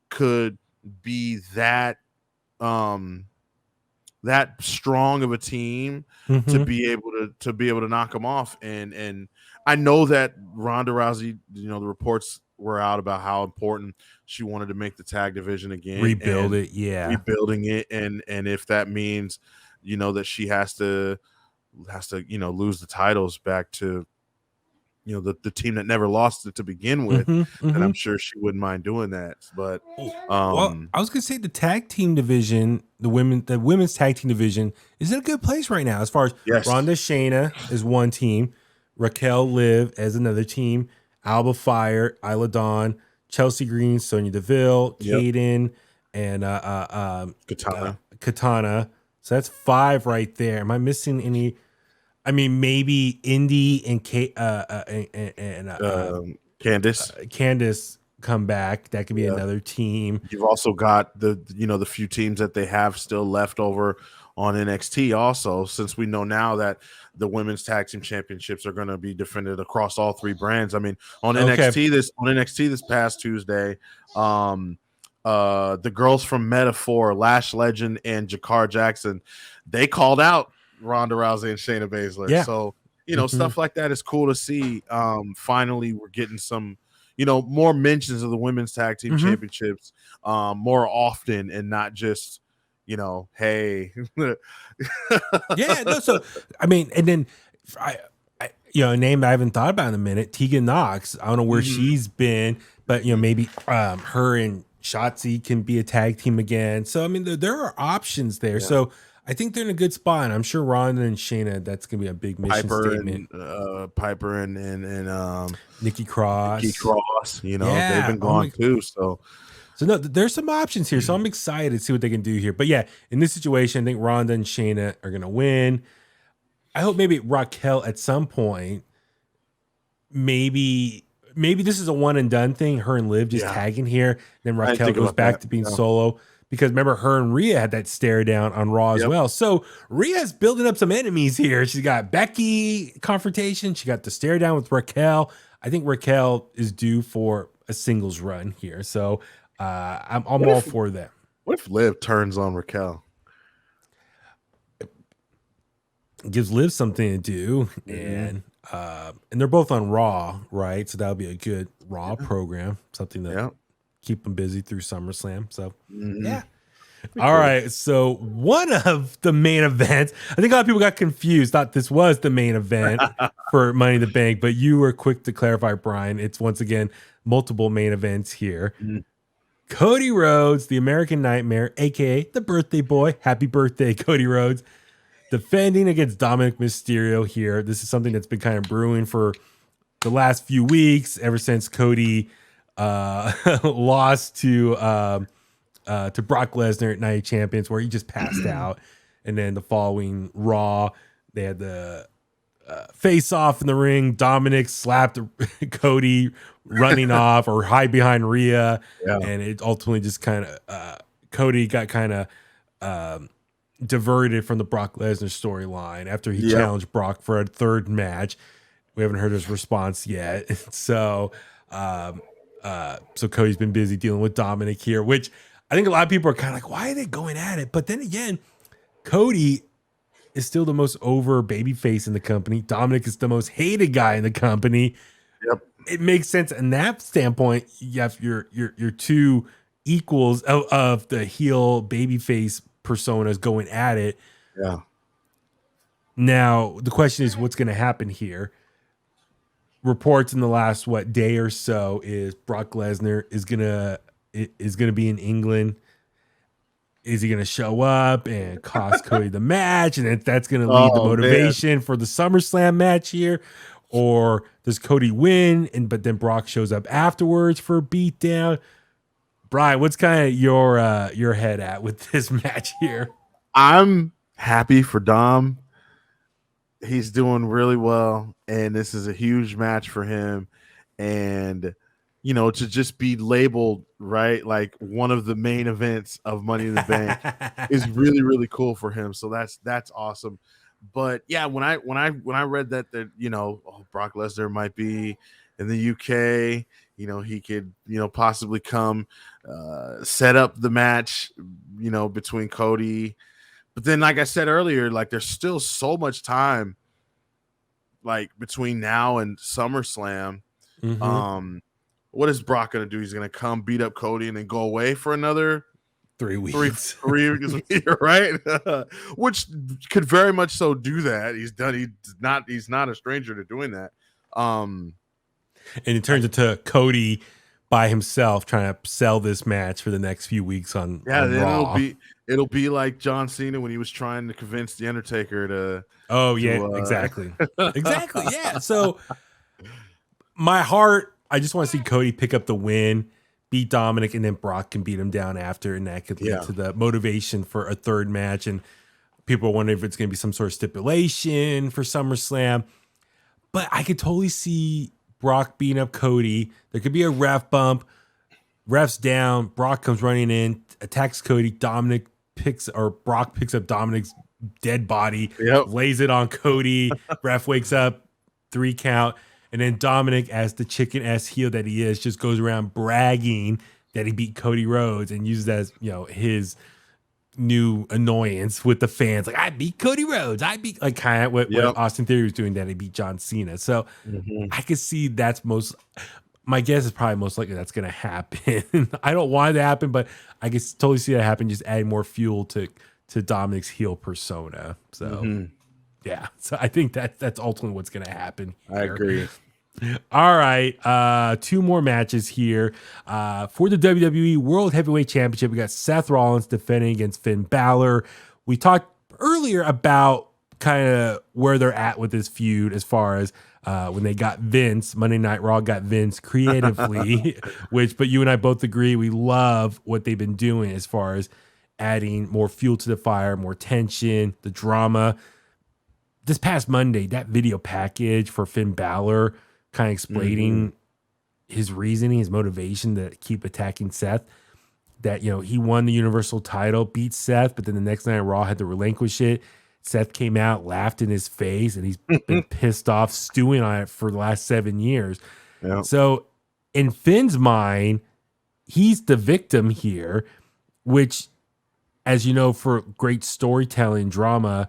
could be that that strong of a team to be able to knock them off. And I know that Ronda Rousey, the reports were out about how important she wanted to make the tag division again, rebuilding it, and if that means that she has to lose the titles back to the team that never lost it to begin with, and I'm sure she wouldn't mind doing that. But well, I was gonna say the tag team division, the women's tag team division is in a good place right now as far as Ronda Shayna is one team, Raquel Liv as another team, Alba Fire, Isla Dawn, Chelsea Green, Sonya Deville, Kaden, and Katana. So that's 5 right there. Am I missing any? I mean, maybe Indy and Candice come back. That could be another team. You've also got the few teams that they have still left over on NXT also, since we know now that the women's tag team championships are going to be defended across all three brands. I mean, on NXT this past Tuesday, the girls from Metaphor, Lash Legend, and Jakar Jackson, they called out Ronda Rousey and Shayna Baszler. Yeah. So, stuff like that is cool to see. Finally, we're getting some, more mentions of the women's tag team championships more often, and not just, hey. Yeah. No, so, I mean, and then a name I haven't thought about in a minute, Tegan Knox. I don't know where she's been, but, maybe her and Shotzi can be a tag team again. So, I mean, there are options there. Yeah. So, I think they're in a good spot. And I'm sure Ronda and Shayna, that's going to be a big mission statement. Piper and Nikki Cross. They've been gone too. So no, there's some options here. So I'm excited to see what they can do here. But yeah, in this situation, I think Ronda and Shayna are going to win. I hope maybe Raquel at some point, maybe this is a one and done thing. Her and Liv just tagging here. Then Raquel goes back to being solo. Because remember, her and Rhea had that stare down on Raw as well. So Rhea's building up some enemies here. She's got Becky confrontation. She got the stare down with Raquel. I think Raquel is due for a singles run here. So I'm all for that. What if Liv turns on Raquel? It gives Liv something to do. And they're both on Raw, right? So that'll be a good Raw program. Something that keep them busy through SummerSlam. So yeah. All right. So one of the main events, I think a lot of people got confused, thought this was the main event for Money in the Bank, but you were quick to clarify, Brian. It's once again multiple main events here. Cody Rhodes, the American Nightmare, aka the birthday boy. Happy birthday, Cody Rhodes. Defending against Dominic Mysterio here. This is something that's been kind of brewing for the last few weeks, ever since Cody lost to Brock Lesnar at Night of Champions, where he just passed out. And then the following Raw, they had the face off in the ring. Dominic slapped Cody running off or hide behind Rhea. And it ultimately just kind of, Cody got kind of diverted from the Brock Lesnar storyline after he challenged Brock for a third match. We haven't heard his response yet. So Cody's been busy dealing with Dominic here, which I think a lot of people are kind of like, why are they going at it? But then again, Cody is still the most over babyface in the company. Dominic is the most hated guy in the company. It makes sense in that standpoint. You have your two equals of the heel babyface personas going at it. Now the question is, what's going to happen here? Reports in the last day or so is Brock Lesnar is gonna be in England. Is he gonna show up and cost Cody the match, and that's gonna lead the motivation for the SummerSlam match here, or does Cody win but then Brock shows up afterwards for a beatdown? Brian, what's kind of your head at with this match here? I'm happy for Dom. He's doing really well, and this is a huge match for him. And, to just be labeled, right, like one of the main events of Money in the Bank is really, really cool for him. So that's awesome. But yeah, when I read that Brock Lesnar might be in the UK, he could, possibly come set up the match, between Cody. But then, like I said earlier, like there's still so much time, like between now and SummerSlam. What is Brock gonna do? He's gonna come beat up Cody and then go away for another 3 weeks. 3 weeks, right? Which could very much so do that. He's not a stranger to doing that. And it turns into Cody by himself trying to sell this match for the next few weeks on Raw. It'll be like John Cena when he was trying to convince The Undertaker to. Oh yeah, exactly. Exactly. Yeah. So my heart, I just want to see Cody pick up the win, beat Dominic, and then Brock can beat him down after, and that could lead to the motivation for a third match. And people are wondering if it's going to be some sort of stipulation for SummerSlam. But I could totally see Brock beating up Cody. There could be a ref bump. Ref's down. Brock comes running in, attacks Cody. Brock picks up Dominic's dead body, Yep. lays it on Cody. Ref wakes up, 3 count. And then Dominic, as the chicken ass heel that he is, just goes around bragging that he beat Cody Rhodes and uses that as, his new annoyance with the fans. Like, I beat Cody Rhodes. I beat, like, kind of what Austin Theory was doing, that he beat John Cena. So I could see that's my guess is probably most likely that's going to happen. I don't want it to happen, but I can totally see that happen, just adding more fuel to Dominic's heel persona. So yeah, so I think that's ultimately what's going to happen here. I agree. All right, 2 more matches here. For the WWE World Heavyweight Championship, we got Seth Rollins defending against Finn Balor. We talked earlier about kind of where they're at with this feud as far as when they got Vince. Monday Night Raw got Vince creatively, but you and I both agree we love what they've been doing as far as adding more fuel to the fire, more tension, the drama. This past Monday, that video package for Finn Balor kind of explaining his reasoning, his motivation to keep attacking Seth, that, he won the Universal title, beat Seth, but then the next night Raw had to relinquish it. Seth came out, laughed in his face, and he's been pissed off, stewing on it for the last 7 years. Yep. So in Finn's mind, he's the victim here, which, as you know, for great storytelling drama,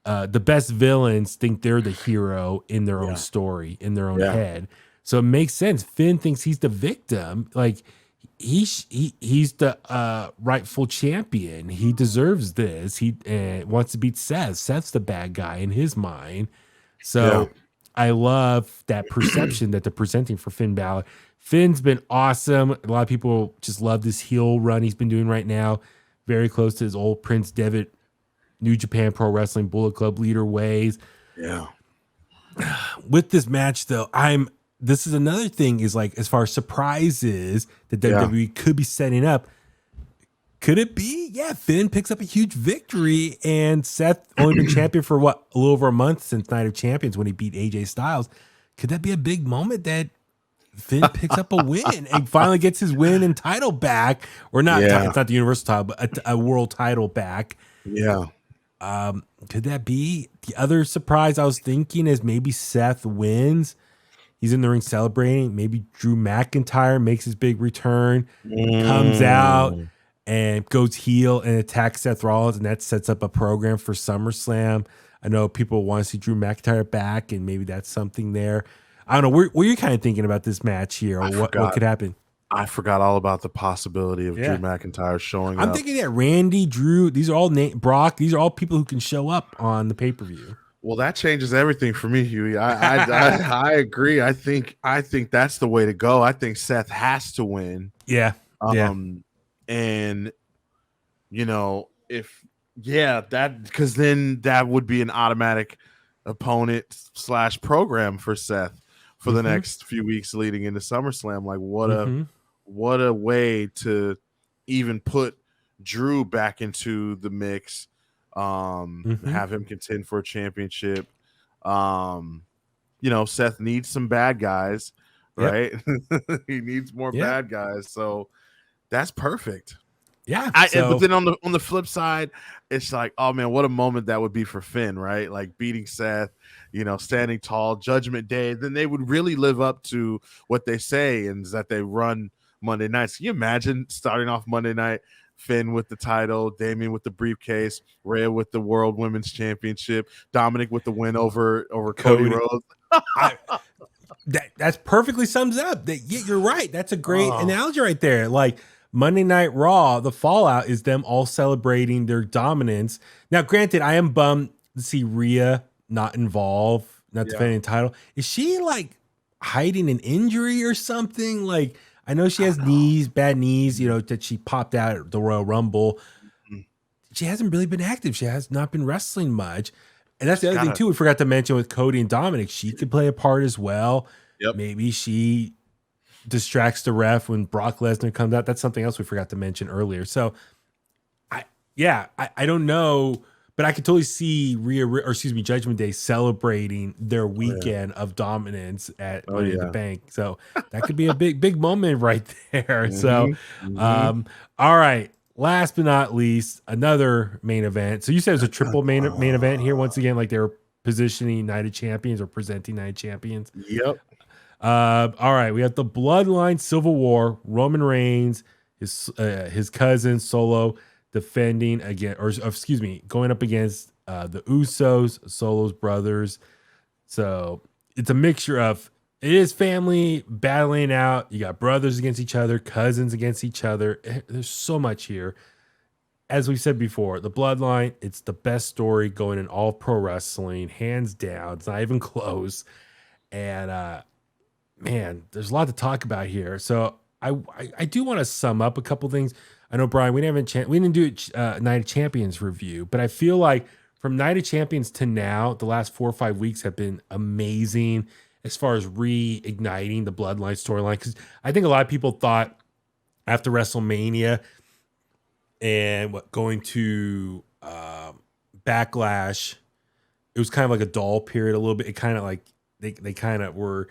the best villains think they're the hero in their own story, in their own head. So it makes sense. Finn thinks he's the victim. Like, he's the rightful champion. He deserves this. He wants to beat Seth. Seth's the bad guy in his mind. So I love that perception that they're presenting for Finn Balor. Finn's been awesome. A lot of people just love this heel run he's been doing right now. Very close to his old Prince Devitt, New Japan Pro Wrestling Bullet Club leader ways. Yeah. With this match, though, this is another thing, is like, as far as surprises that WWE could be setting up, could it be? Yeah, Finn picks up a huge victory, and Seth only been champion for a little over a month since Night of Champions when he beat AJ Styles. Could that be a big moment that Finn picks up a win and finally gets his win and title back? Or not, it's not the Universal title, but a world title back. Yeah. Could that be? The other surprise I was thinking is maybe Seth wins. He's in the ring celebrating. Maybe Drew McIntyre makes his big return, comes out and goes heel and attacks Seth Rollins, and that sets up a program for SummerSlam. I know people want to see Drew McIntyre back, and maybe that's something there. I don't know. What are you kind of thinking about this match here, or what could happen? I forgot all about the possibility of Drew McIntyre showing up. I'm thinking that Randy, Drew, these are all Brock. These are all people who can show up on the pay-per-view. Well, that changes everything for me, Huey. I agree. I think that's the way to go. I think Seth has to win. Yeah. And because then that would be an automatic opponent / program for Seth for the next few weeks leading into SummerSlam. Like, what a way to even put Drew back into the mix. Have him contend for a championship. Seth needs some bad guys, right? He needs more bad guys. So that's perfect. Yeah. But then on the flip side, it's like, oh man, what a moment that would be for Finn, right? Like beating Seth, standing tall, Judgment Day. Then they would really live up to what they say, and is that they run Monday nights. Can you imagine starting off Monday night, Finn with the title, Damian with the briefcase, Rhea with the World Women's Championship, Dominic with the win over Cody Rhodes? That's perfectly sums up. You're right. That's a great analogy right there. Like, Monday Night Raw, the fallout is them all celebrating their dominance. Now, granted, I am bummed to see Rhea not involved, not defending the title. Is she like hiding an injury or something? Like, I know she has bad knees, that she popped out at the Royal Rumble. She hasn't really been active. She has not been wrestling much. And that's the other thing, too, we forgot to mention with Cody and Dominic. She could play a part as well. Yep. Maybe she distracts the ref when Brock Lesnar comes out. That's something else we forgot to mention earlier. So, I don't know, but I could totally see Judgment Day celebrating their weekend of dominance at Money in the Bank. So that could be a big moment right there. All right, last but not least, another main event. So you said it was a triple main event here. Once again, like they were positioning United Champions or presenting United Champions. Yep. All right, we have the Bloodline Civil War. Roman Reigns, his cousin Solo defending again, or excuse me, going up against the Usos, Solo's brothers. So it's a mixture of it is family battling out. You got brothers against each other, cousins against each other. There's so much here. As we said before, the Bloodline, it's the best story going in all pro wrestling, hands down. It's not even close. And man, there's a lot to talk about here. So I do want to sum up a couple things. I know, Brian, we didn't do Night of Champions review, but I feel like from Night of Champions to now, the last 4 or 5 weeks have been amazing as far as reigniting the Bloodline storyline. Because I think a lot of people thought after WrestleMania and going to Backlash, it was kind of like a dull period a little bit. It kind of like they kind of were.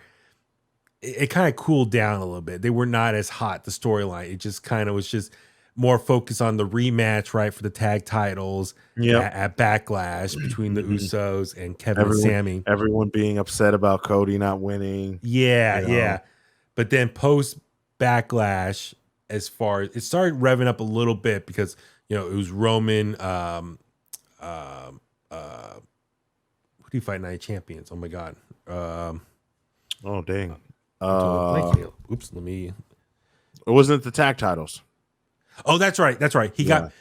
It kind of cooled down a little bit. They were not as hot, the storyline. It just kind of was just more focused on the rematch, right, for the tag titles at Backlash between the Usos and Kevin and Sami. Everyone being upset about Cody not winning. Yeah. But then post Backlash, as far as it started revving up a little bit because, it was Roman. Who do you fight Night Champions? Oh, my God. Oh, dang. Oops, let me. It wasn't the tag titles. Oh, that's right. That's right. He got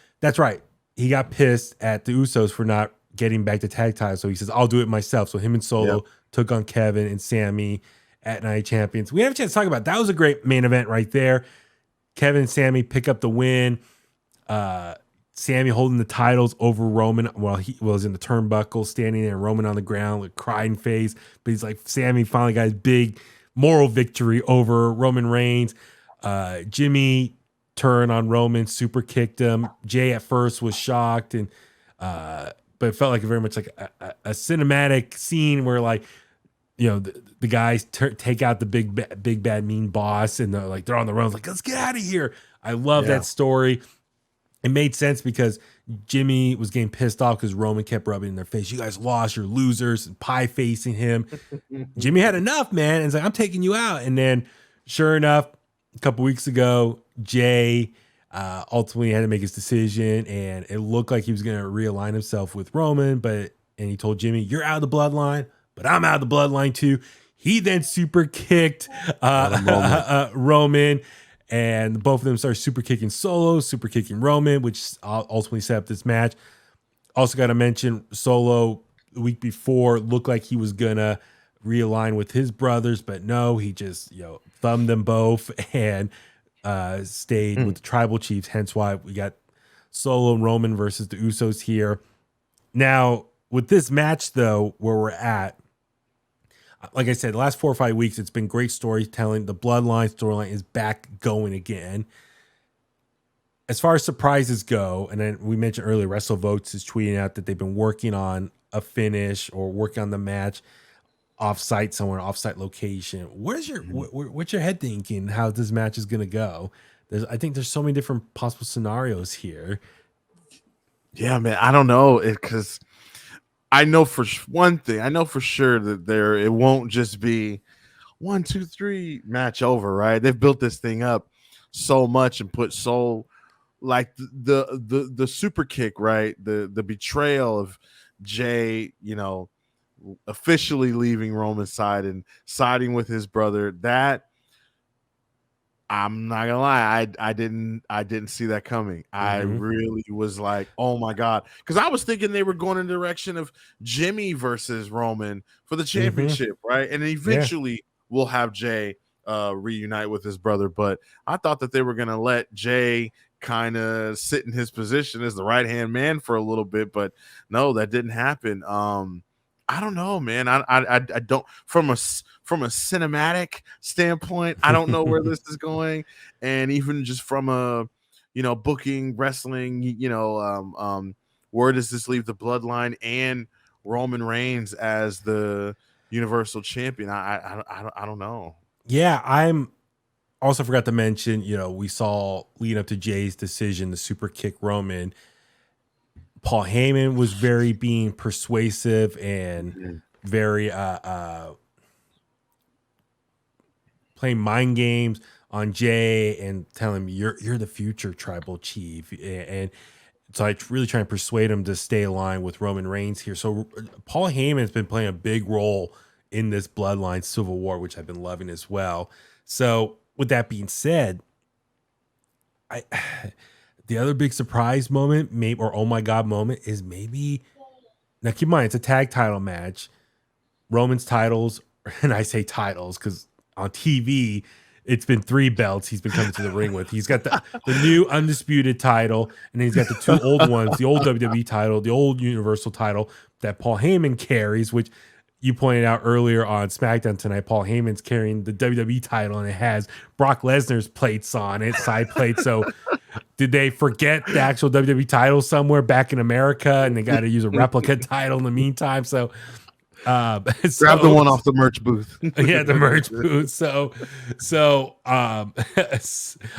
pissed at the Usos for not getting back the tag titles. So he says, I'll do it myself. So him and Solo took on Kevin and Sami at Night Champions. We have a chance to talk about that. Was a great main event right there. Kevin and Sami pick up the win. Sami holding the titles over Roman while he was in the turnbuckle, standing there, Roman on the ground with crying face. But he's like, Sami finally got his big moral victory over Roman Reigns. Jimmy turned on Roman, super kicked him. Jay at first was shocked, and but it felt like very much like a cinematic scene where, like, the guys take out the big bad mean boss, and they're on the run, like, let's get out of here. I love that story. It made sense because Jimmy was getting pissed off because Roman kept rubbing in their face. You guys lost, you're losers, and pie facing him. Jimmy had enough, man. And it's like, I'm taking you out. And then sure enough, a couple weeks ago, Jay ultimately had to make his decision, and it looked like he was going to realign himself with Roman, and he told Jimmy, you're out of the bloodline, but I'm out of the bloodline too. He then super kicked Roman. And both of them started super kicking Solo, super kicking Roman, which ultimately set up this match. Also got to mention Solo the week before looked like he was going to realign with his brothers, but no, he just thumbed them both and stayed with the tribal chiefs. Hence why we got Solo and Roman versus the Usos here. Now, with this match, though, where we're at, like I said, the last 4 or 5 weeks, it's been great storytelling. The Bloodline storyline is back going again. As far as surprises go, and then we mentioned earlier, WrestleVotes is tweeting out that they've been working on a finish or working on the match off-site somewhere, off-site location. What's your head thinking how this match is going to go? I think there's so many different possible scenarios here. Yeah, man, I don't know, because I know for one thing, I know for sure that it won't just be 1, 2, 3 match over, right? They've built this thing up so much and put so, like, the super kick, right? The betrayal of Jay, officially leaving Roman's side and siding with his brother. That, I'm not gonna lie, I didn't see that coming. I really was like, oh my God, because I was thinking they were going in the direction of Jimmy versus Roman for the championship, right? And eventually we'll have Jay reunite with his brother. But I thought that they were gonna let Jay kind of sit in his position as the right hand man for a little bit, but no, that didn't happen. I don't know, man. I don't, from a cinematic standpoint, I don't know where this is going, and even just from a booking wrestling, where does this leave the Bloodline and Roman Reigns as the Universal Champion? I don't know. Yeah, also forgot to mention, we saw leading up to Jay's decision, the super kick Roman. Paul Heyman was very being persuasive and very playing mind games on Jay and telling him you're the future tribal chief, and so I really try and persuade him to stay aligned with Roman Reigns here. So Paul Heyman's been playing a big role in this Bloodline Civil War, which I've been loving as well. So with that being said, the other big surprise moment, maybe, or oh my God moment, is maybe, now keep in mind, it's a tag title match. Roman's titles, and I say titles because on TV, it's been 3 belts he's been coming to the ring with. He's got the new undisputed title, and then he's got the 2 old ones, the old WWE title, the old Universal title that Paul Heyman carries, which you pointed out earlier on SmackDown tonight. Paul Heyman's carrying the WWE title, and it has Brock Lesnar's plates on it, side plates. So did they forget the actual WWE title somewhere back in America, and they got to use a replica title in the meantime? So grab the one off the merch booth. Yeah, the merch booth. So I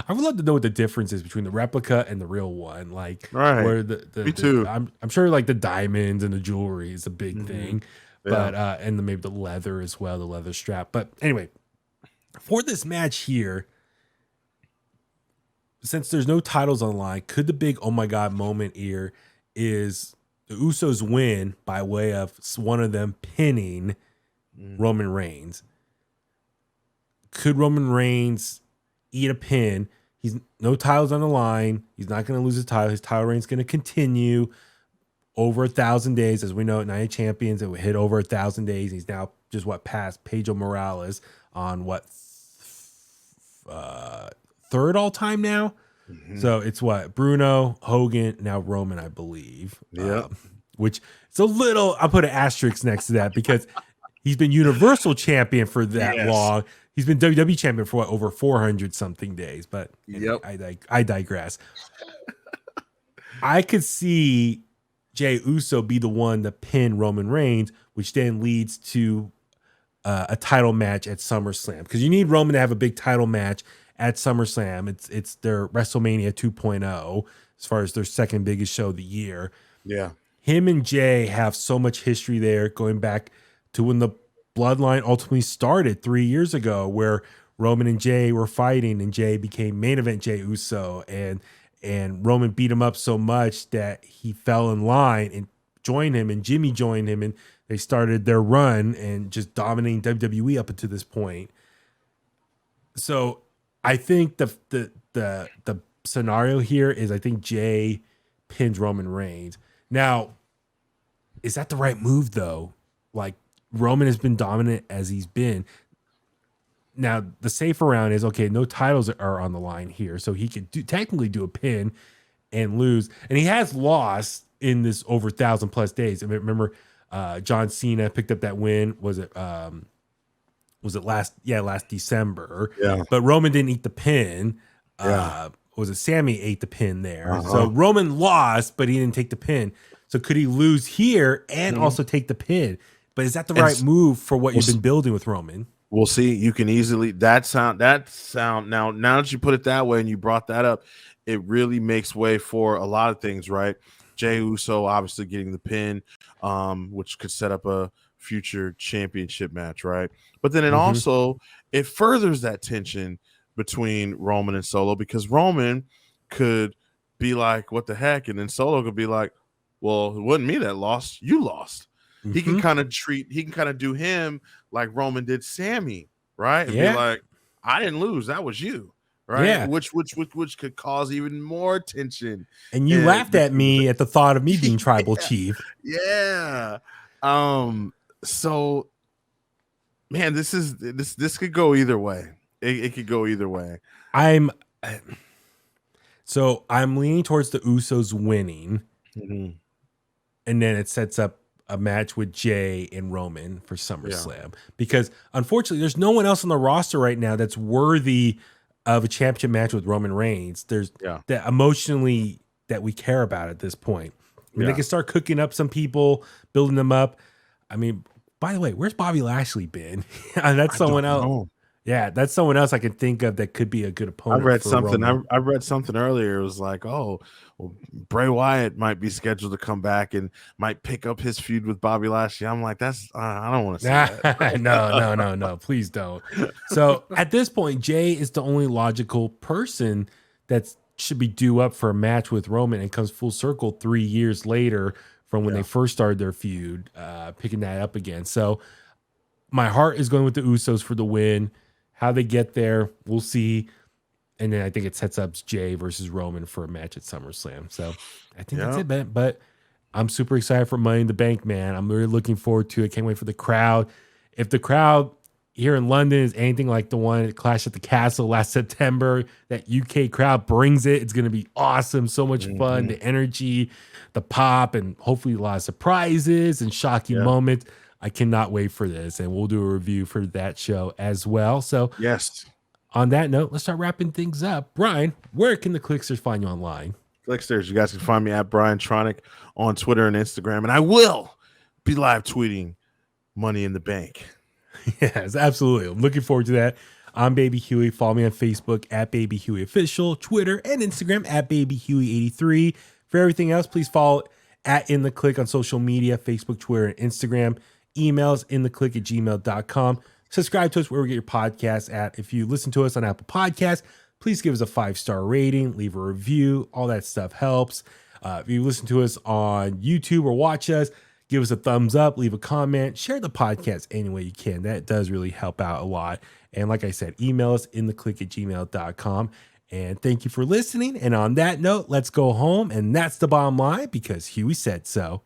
would love to know what the difference is between the replica and the real one. Like, right. Where Me too. I'm sure like the diamonds and the jewelry is a big thing, but and maybe the leather as well, the leather strap. But anyway, for this match here, since there's no titles on the line, could the big oh my God moment here is the Usos win by way of one of them pinning Roman Reigns? Could Roman Reigns eat a pin? He's no titles on the line. He's not going to lose his title. His title reign's going to continue over 1,000 days. As we know, at Night of Champions, it would hit over 1,000 days. He's now just past Pedro Morales on third all time now. So it's Bruno, Hogan, now Roman, I believe. Yeah. Which it's a little, I'll put an asterisk next to that because he's been Universal Champion for that long. He's been WWE Champion for over 400 something days. But I digress. I could see Jey Uso be the one to pin Roman Reigns, which then leads to a title match at SummerSlam, because you need Roman to have a big title match at SummerSlam. It's their WrestleMania 2.0 as far as their second biggest show of the year. Yeah. Him and Jay have so much history there, going back to when the Bloodline ultimately started 3 years ago, where Roman and Jay were fighting and Jay became main event Jey Uso, and Roman beat him up so much that he fell in line and joined him, and Jimmy joined him, and they started their run and just dominating WWE up until this point. So I think the scenario here is, I think Jay pins Roman Reigns. Now, is that the right move though? Like, Roman has been dominant as he's been. Now, the safer round is, okay, no titles are on the line here, so he could technically do a pin and lose. And he has lost in this over 1,000 plus days. I mean, remember, John Cena picked up that win. Was it last December? Yeah. But Roman didn't eat the pin. Was it Sammy ate the pin there? So Roman lost, but he didn't take the pin. So could he lose here and also take the pin? But is that the right move for what you've been building with Roman? We'll see. You can easily that sound now that you put it that way and you brought that up, it really makes way for a lot of things, right? Jey Uso obviously getting the pin, which could set up a future championship match, right? But then it furthers that tension between Roman and Solo, because Roman could be like, what the heck? And then Solo could be like, well, it wasn't me that lost. You lost. He can kind of do him like Roman did Sammy, right? And be like, I didn't lose. That was you. Right. Yeah. Which could cause even more tension. And you laughed at me at the thought of me being tribal chief. Yeah. So man, this could go either way. It could go either way. I'm leaning towards the Usos winning. And then it sets up a match with Jay and Roman for SummerSlam, because unfortunately there's no one else on the roster right now that's worthy of a championship match with Roman Reigns. There's that emotionally that we care about at this point. I mean, they can start cooking up some people, building them up. I mean, by the way, where's Bobby Lashley been? That's someone else. Yeah, that's someone else I can think of that could be a good I opponent read for something. Roman. I read something earlier. It was like, oh, well, Bray Wyatt might be scheduled to come back and might pick up his feud with Bobby Lashley. I'm like, that's I don't want to see that. No, please don't. So at this point, Jay is the only logical person that should be due up for a match with Roman, and comes full circle 3 years later from when they first started their feud, picking that up again. So my heart is going with the Usos for the win. How they get there, we'll see. And then I think it sets up Jay versus Roman for a match at SummerSlam. So I think that's it, man. But I'm super excited for Money in the Bank, man. I'm really looking forward to it. Can't wait for the crowd. If the crowd here in London is anything like the one at Clash at the Castle last September, that UK crowd brings it. It's going to be awesome. So much fun. The energy, the pop, and hopefully a lot of surprises and shocking moments. I cannot wait for this. And we'll do a review for that show as well. So, Yes. On that note, let's start wrapping things up. Brian, where can the Kliqsters find you online? Kliqsters, you guys can find me at BrianTronic on Twitter and Instagram, and I will be live tweeting Money in the Bank. Yes, absolutely. I'm looking forward to that. I'm Baby Huey. Follow me on Facebook at Baby Huey Official, Twitter and Instagram at Baby Huey83. For everything else, please follow at In The Kliq on social media, Facebook, Twitter, and Instagram. Emails intthekliq@gmail.com. Subscribe to us wherever you get your podcasts at. If you listen to us on Apple Podcasts, please give us a 5-star rating, leave a review. All that stuff helps. If you listen to us on YouTube or watch us, give us a thumbs up, leave a comment, share the podcast any way you can. That does really help out a lot. And like I said, email us intthekliq@gmail.com. And thank you for listening. And on that note, let's go home. And that's the bottom line, because Huey said so.